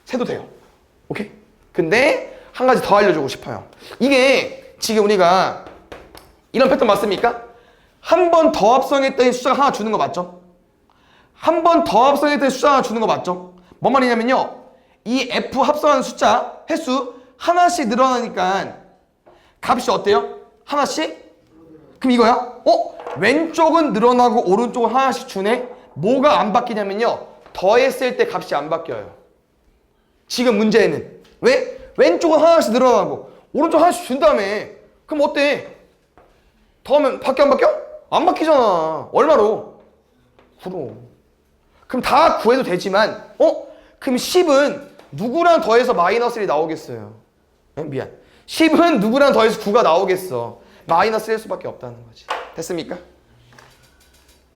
세도 돼요. 오케이? 근데 한 가지 더 알려주고 싶어요. 이게 지금 우리가 이런 패턴 맞습니까? 한 번 더 합성했더니 숫자가 하나 주는 거 맞죠? 한 번 더 합성했더니 숫자 하나 주는 거 맞죠? 뭔 말이냐면요. 이 F 합성하는 숫자 횟수 하나씩 늘어나니까 값이 어때요? 하나씩? 그럼 이거야? 왼쪽은 늘어나고 오른쪽은 하나씩 주네? 뭐가 안 바뀌냐면요. 더했을 때 값이 안 바뀌어요. 지금 문제는. 왜? 왼쪽은 하나씩 늘어나고 오른쪽 하나씩 준 다음에 그럼 어때? 더하면 바뀌어 안 바뀌어? 안 바뀌잖아. 얼마로? 9로. 그럼 다 구해도 되지만 그럼 10은 누구랑 더해서 마이너스 1이 나오겠어요? 미안. 10은 누구랑 더해서 9가 나오겠어. 마이너스 1 수밖에 없다는 거지. 됐습니까?